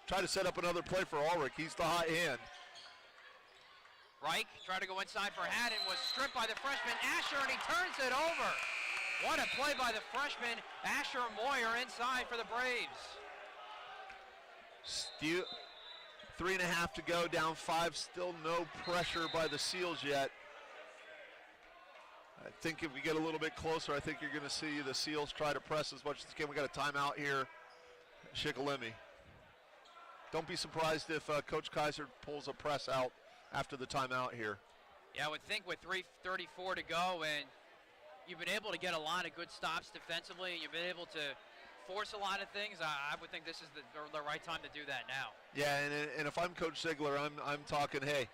Try to set up another play for Ulrich. He's the hot hand. Reich tried to go inside for Haddon, was stripped by the freshman Asher, and he turns it over. What a play by the freshman Asher Moyer inside for the Braves. Still 3.5 to go, down 5. Still no pressure by the Seals yet. I think if we get a little bit closer, I think you're going to see the Seals try to press as much as they can. We got a timeout here. Shikellamy. Don't be surprised if Coach Kaiser pulls a press out after the timeout here. Yeah, I would think with 3:34 to go, and you've been able to get a lot of good stops defensively, and you've been able to force a lot of things, I would think this is the right time to do that now. Yeah, and if I'm Coach Ziegler, I'm talking, hey,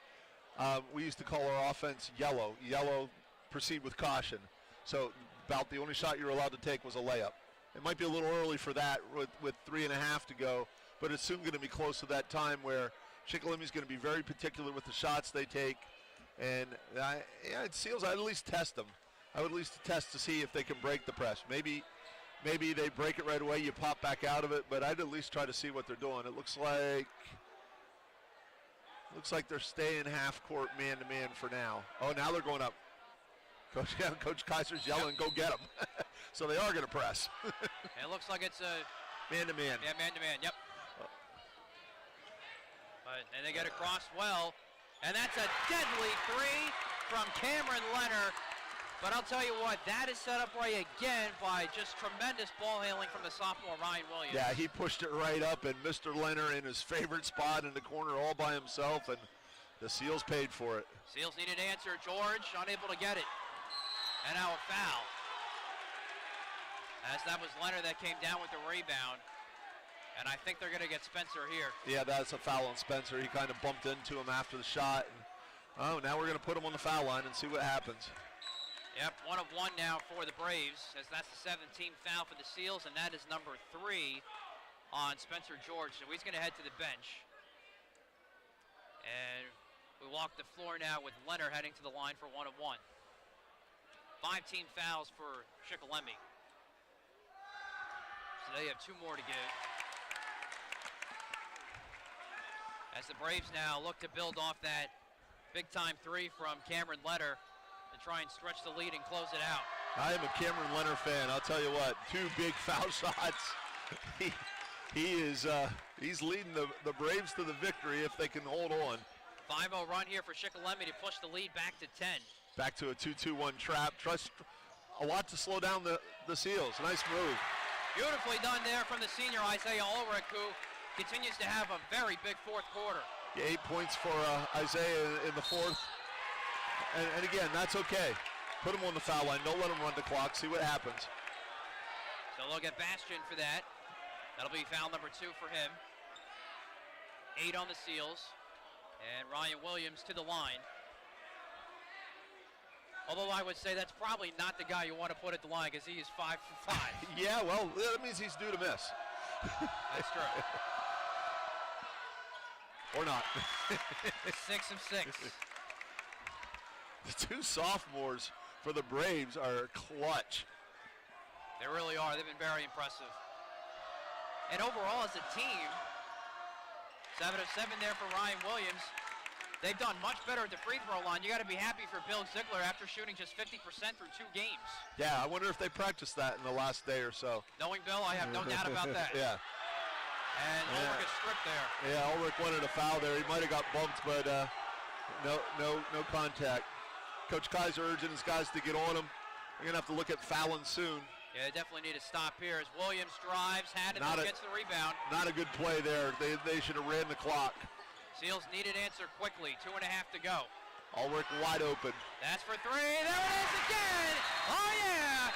we used to call our offense yellow. Yellow, proceed with caution. So about the only shot you're allowed to take was a layup. It might be a little early for that with 3.5 to go, but it's soon going to be close to that time where Shikellamy going to be very particular with the shots they take. And it Seals, I'd at least test them. I would at least test to see if they can break the press. Maybe they break it right away, you pop back out of it, but I'd at least try to see what they're doing. It looks like they're staying half court man-to-man for now. Oh, now they're going up. Coach Kaiser's yelling, go get them. So they are going to press. It looks like it's a man-to-man. Yeah, man-to-man, yep. And they get across well. And that's a deadly three from Cameron Leonard. But I'll tell you what, that is set up right again by just tremendous ball handling from the sophomore Ryan Williams. Yeah, he pushed it right up, and Mr. Leonard in his favorite spot in the corner all by himself, and the Seals paid for it. Seals need an answer. George unable to get it. And now a foul. As that was Leonard that came down with the rebound. And I think they're going to get Spencer here. Yeah, that's a foul on Spencer. He kind of bumped into him after the shot. And, now we're going to put him on the foul line and see what happens. Yep, 1 of 1 now for the Braves, as that's the 17th foul for the Seals, and that is number 3 on Spencer George. So he's going to head to the bench. And we walk the floor now with Leonard heading to the line for 1 of 1. 5 team fouls for Shikellamy. So they have 2 more to give. As the Braves now look to build off that big-time 3 from Cameron Leonard to try and stretch the lead and close it out. I am a Cameron Leonard fan. I'll tell you what, 2 big foul shots. He's leading the Braves to the victory if they can hold on. 5-0 run here for Shikellamy to push the lead back to 10. Back to a 2-2-1 trap. Trust a lot to slow down the Seals. Nice move. Beautifully done there from the senior Isaiah Ulrich, who continues to have a very big fourth quarter. Yeah, 8 points for Isaiah in the fourth. And again, that's okay. Put him on the foul line. Don't let him run the clock. See what happens. So they'll get Bastian for that. That'll be foul number 2 for him. 8 on the Seals. And Ryan Williams to the line. Although I would say that's probably not the guy you want to put at the line because he is 5 for 5. Yeah, well, that means he's due to miss. That's true. Or not. 6 of 6. The 2 sophomores for the Braves are clutch. They really are. They've been very impressive. And overall as a team, 7 of 7 there for Ryan Williams. They've done much better at the free throw line. You got to be happy for Bill Ziegler after shooting just 50% through 2 games. Yeah, I wonder if they practiced that in the last day or so. Knowing Bill, I have no doubt about that. Yeah. And Ulrich is stripped there. Yeah, Ulrich wanted a foul there. He might have got bumped, but no contact. Coach Kaiser urging his guys to get on him. They're going to have to look at fouling soon. Yeah, they definitely need to stop here as Williams drives, had it, and gets the rebound. Not a good play there. They should have ran the clock. Seals need an answer quickly. 2.5 to go. Ulrich wide open. That's for 3. There it is again. Oh, yeah.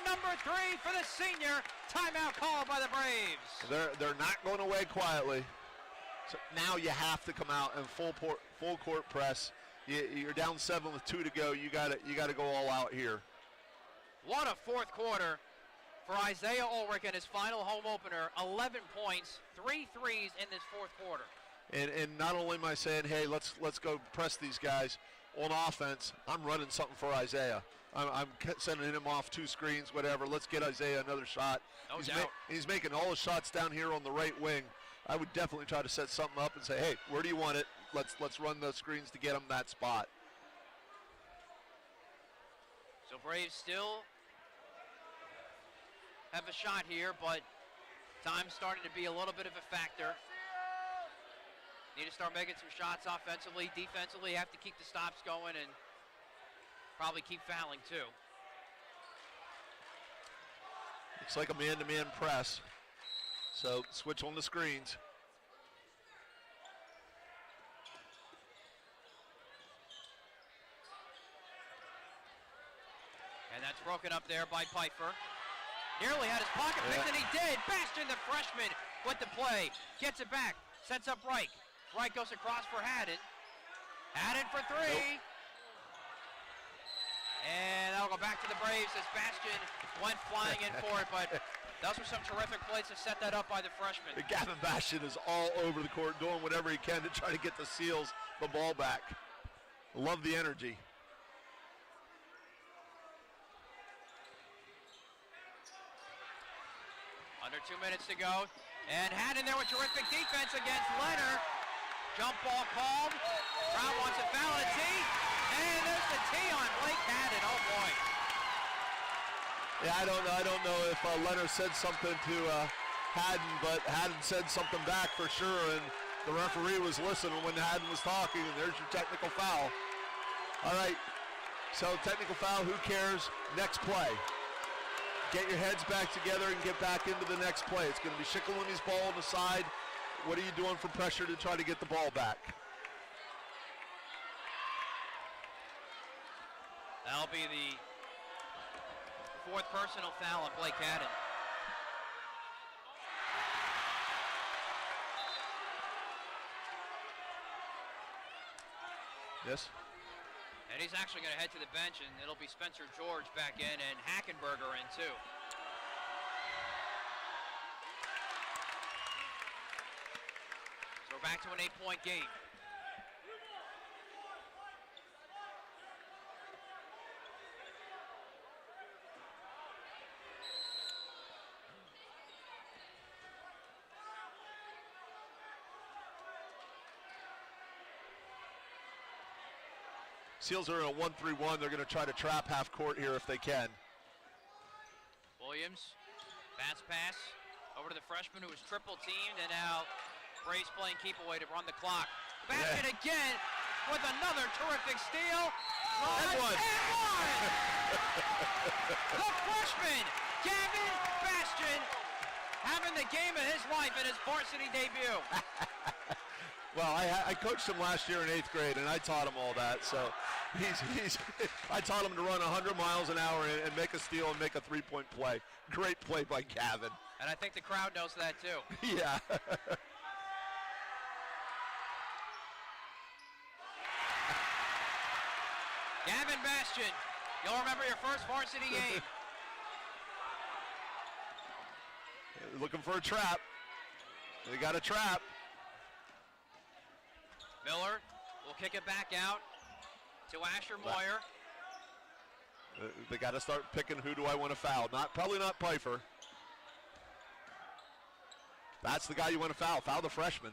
Number 3 for the senior. Timeout called by the Braves. They're not going away quietly. So now you have to come out and full court press. You're down 7 with 2 to go. You got to go all out here. What a fourth quarter for Isaiah Ulrich in his final home opener. 11 points, 3 threes in this fourth quarter. And not only am I saying, hey, let's go press these guys on offense, I'm running something for Isaiah. I'm sending him off 2 screens, whatever. Let's get Isaiah another shot. No doubt. He's making all his shots down here on the right wing. I would definitely try to set something up and say, hey, where do you want it? Let's run those screens to get him that spot. So Braves still have a shot here, but time's starting to be a little bit of a factor. Need to start making some shots offensively. Defensively, have to keep the stops going and probably keep fouling too. Looks like a man-to-man press. So switch on the screens. And that's broken up there by Pfeiffer. Nearly had his pocket picked, and he did. Bastion, the freshman, with the play. Gets it back. Sets up Reich. Reich goes across for Haddon. Haddon for three. Nope. And that'll go back to the Braves as Bastion went flying in for it, but those were some terrific plays to set that up by the freshman. Gavin Bastion is all over the court doing whatever he can to try to get the Seals the ball back. Love the energy. Under 2 minutes to go. And Haddon there with terrific defense against Leonard. Jump ball called. Crowd wants a foul at T. And there's the T on Blake Haddon. Oh boy. Yeah, I don't know if Leonard said something to Haddon, but Haddon said something back for sure, and the referee was listening when Haddon was talking, and there's your technical foul. All right, so technical foul, who cares? Next play. Get your heads back together and get back into the next play. It's going to be Shikellamy's ball on the side. What are you doing for pressure to try to get the ball back? That'll be the fourth personal foul on Blake Haddon. Yes. And he's actually going to head to the bench, and it'll be Spencer George back in and Hackenberger in too. So we're back to an 8-point game. Seals are in a 1-3-1. They're going to try to trap half court here if they can. Williams, bounce pass over to the freshman who was triple teamed, and now Braves playing keep away to run the clock. Basket again with another terrific steal. And one. The freshman, Gavin Bastion, having the game of his life in his varsity debut. Well, I coached him last year in 8th grade, and I taught him all that. So I taught him to run 100 miles an hour and make a steal and make a three-point play. Great play by Gavin. And I think the crowd knows that too. Yeah. Gavin Bastion, you'll remember your first varsity game. Looking for a trap. They got a trap. Miller will kick it back out to Asher Moyer. They got to start picking who do I want to foul. Probably not Pfeiffer. That's the guy you want to foul. Foul the freshman.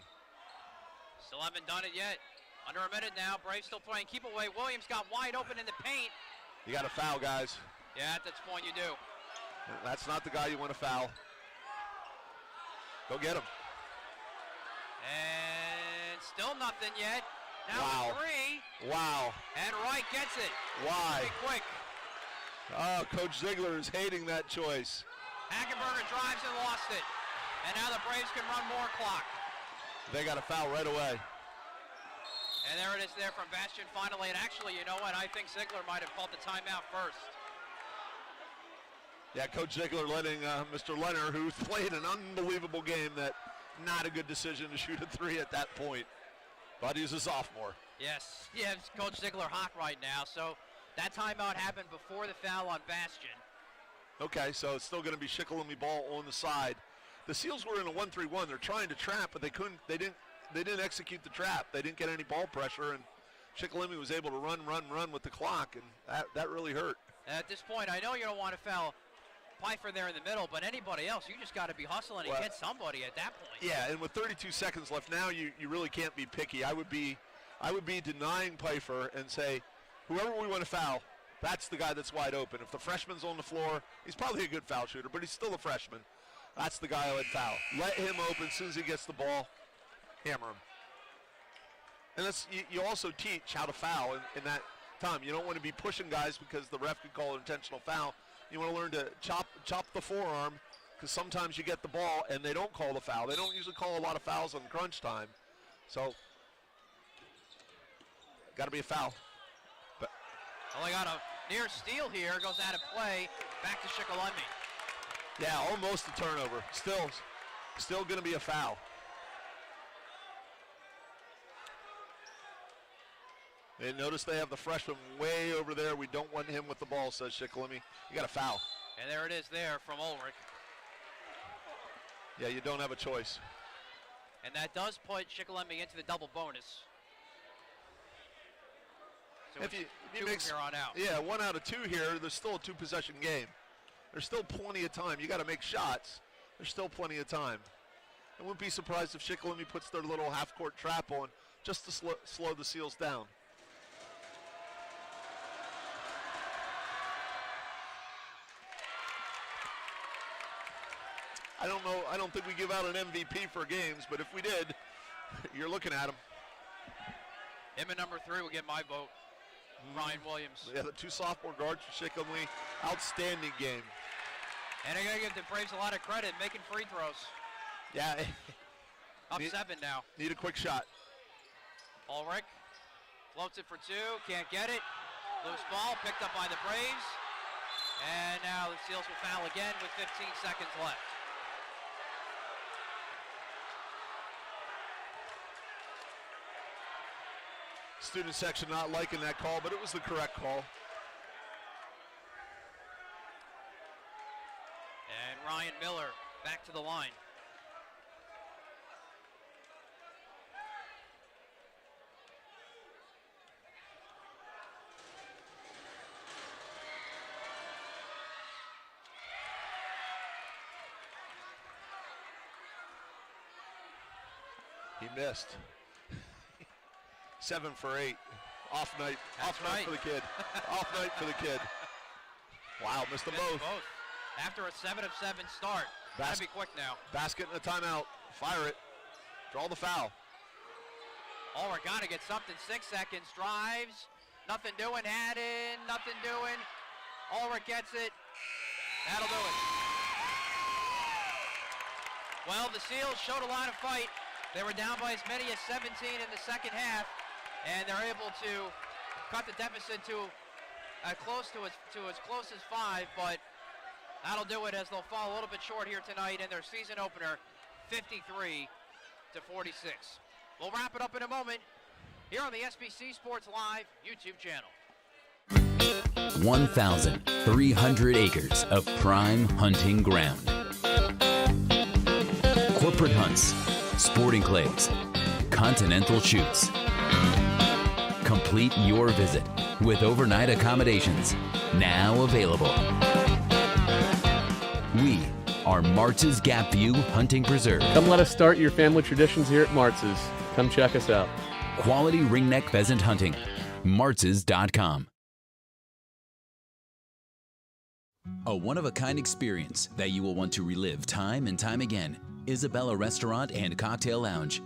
Still haven't done it yet. Under a minute now. Braves still playing keep away. Williams got wide open in the paint. You got to foul, guys. Yeah, at this point you do. That's not the guy you want to foul. Go get him. And still nothing yet. Now wow. Three. Wow. And Wright gets it. Why? Pretty quick. Oh, Coach Ziegler is hating that choice. Hackenberger drives and lost it. And now the Braves can run more clock. They got a foul right away. And there it is there from Bastion finally. And actually, you know what? I think Ziegler might have called the timeout first. Yeah, Coach Ziegler letting Mr. Leonard, who's played an unbelievable game, that not a good decision to shoot a three at that point. But he's a sophomore. Yes, Coach Ziegler hot right now. So that timeout happened before the foul on Bastion. Okay, so it's still going to be Shikellamy ball on the side. The Seals were in a 1-3-1. They're trying to trap, but they didn't execute the trap. They didn't get any ball pressure, and Shikellamy was able to run with the clock, and that really hurt. At this point, I know you don't want to foul Pfeiffer there in the middle, but anybody else, you just got to be hustling and get somebody at that point. Yeah, and with 32 seconds left now, you really can't be picky. I would be denying Pfeiffer and say, whoever we want to foul, that's the guy that's wide open. If the freshman's on the floor, he's probably a good foul shooter, but he's still a freshman. That's the guy I would foul. Let him open as soon as he gets the ball, hammer him. And you also teach how to foul in that time. You don't want to be pushing guys because the ref could call an intentional foul. You want to learn to chop the forearm, because sometimes you get the ball and they don't call the foul. They don't usually call a lot of fouls on crunch time. So, got to be a foul. But well, they got a near steal here. Goes out of play. Back to Shikellamy. Yeah, almost a turnover. Still going to be a foul. And notice they have the freshman way over there. We don't want him with the ball, says Shikellamy. You got a foul. And there it is there from Ulrich. Yeah, you don't have a choice. And that does put Shikellamy into the double bonus. So If you two mix, from here on out. Yeah, 1 out of 2 here. There's still a 2-possession game. There's still plenty of time. You got to make shots. There's still plenty of time. I wouldn't be surprised if Shikellamy puts their little half-court trap on just to slow the Seals down. I don't know. I don't think we give out an MVP for games, but if we did, you're looking at him. Him and number 3 will get my vote. Ryan Williams. Yeah, the 2 sophomore guards for Shikellamy. Outstanding game. And I got to give the Braves a lot of credit making free throws. Yeah. Up 7 now. Need a quick shot. Ulrich floats it for 2. Can't get it. Loose ball picked up by the Braves. And now the Seals will foul again with 15 seconds left. Student section not liking that call, but it was the correct call. And Ryan Miller back to the line. He missed. 7 for 8. Off night. That's off night right. for the kid. Off night for the kid. Wow, missed them both. After a 7 of 7 start. Gotta be quick now. Basket and a timeout. Fire it. Draw the foul. Ulrich gotta get something. 6 seconds. Drives. Nothing doing. Had in. Nothing doing. Ulrich gets it. That'll do it. Well, the Seals showed a lot of fight. They were down by as many as 17 in the second half, and they're able to cut the deficit to as close as 5, but that'll do it as they'll fall a little bit short here tonight in their season opener, 53-46. We'll wrap it up in a moment here on the SBC Sports Live YouTube channel. 1,300 acres of prime hunting ground. Corporate hunts, sporting clays, continental shoots. Complete your visit with overnight accommodations now available. We are Martz's Gap View Hunting Preserve. Come let us start your family traditions here at Martz's. Come check us out. Quality ringneck pheasant hunting. Martz's.com. A one-of-a-kind experience that you will want to relive time and time again. Isabella Restaurant and Cocktail Lounge.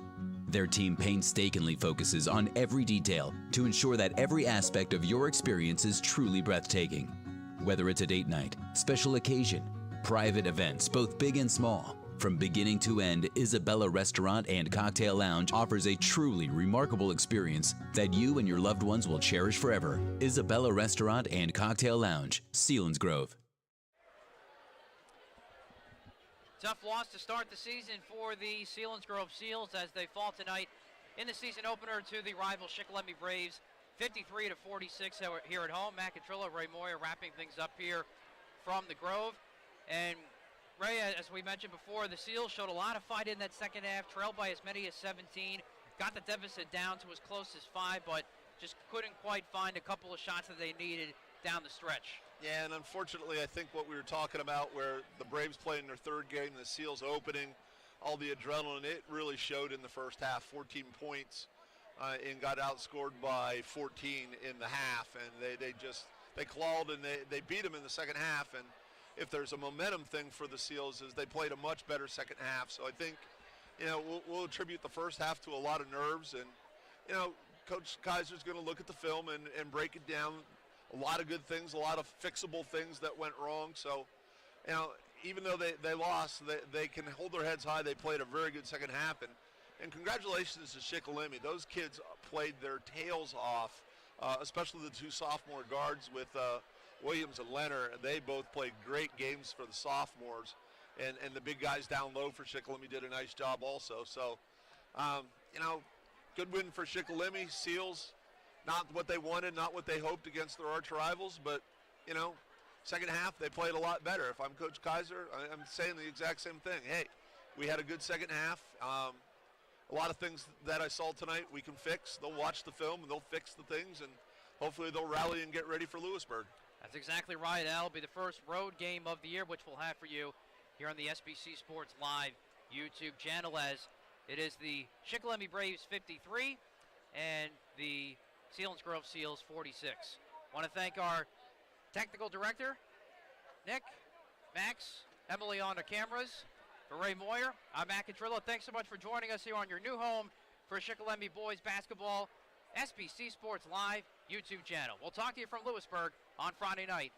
Their team painstakingly focuses on every detail to ensure that every aspect of your experience is truly breathtaking. Whether it's a date night, special occasion, private events, both big and small, from beginning to end, Isabella Restaurant and Cocktail Lounge offers a truly remarkable experience that you and your loved ones will cherish forever. Isabella Restaurant and Cocktail Lounge, Selinsgrove. Tough loss to start the season for the Selinsgrove Seals as they fall tonight in the season opener to the rival Shikellamy Braves, 53-46 here at home. Matt Catrillo, Ray Moyer wrapping things up here from the Grove. And Ray, as we mentioned before, the Seals showed a lot of fight in that second half, trailed by as many as 17, got the deficit down to as close as 5, but just couldn't quite find a couple of shots that they needed down the stretch. Yeah, and unfortunately, I think what we were talking about where the Braves played in their third game, the Seals opening, all the adrenaline, it really showed in the first half, 14 points, and got outscored by 14 in the half, and they clawed and they beat them in the second half, and if there's a momentum thing for the Seals is they played a much better second half, so I think, we'll attribute the first half to a lot of nerves, and, Coach Kaiser's going to look at the film and break it down. A lot of good things, a lot of fixable things that went wrong. So, even though they lost, they can hold their heads high. They played a very good second half. And congratulations to Shikellamy. Those kids played their tails off, especially the 2 sophomore guards with Williams and Leonard, and they both played great games for the sophomores. And the big guys down low for Shikellamy did a nice job also. So, good win for Shikellamy. Seals, not what they wanted, not what they hoped against their arch rivals, but, second half they played a lot better. If I'm Coach Kaiser, I'm saying the exact same thing. Hey, we had a good second half. A lot of things that I saw tonight we can fix. They'll watch the film and they'll fix the things, and hopefully they'll rally and get ready for Lewisburg. That's exactly right. That'll be the first road game of the year, which we'll have for you here on the SBC Sports Live YouTube channel, as it is the Shikellamy Braves 53 and the Selinsgrove Seals 46. Want to thank our technical director, Nick, Max, Emily on the cameras. For Ray Moyer, I'm Matt Catrillo. Thanks so much for joining us here on your new home for Shikellamy Boys Basketball, SBC Sports Live YouTube channel. We'll talk to you from Lewisburg on Friday night.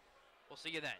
We'll see you then.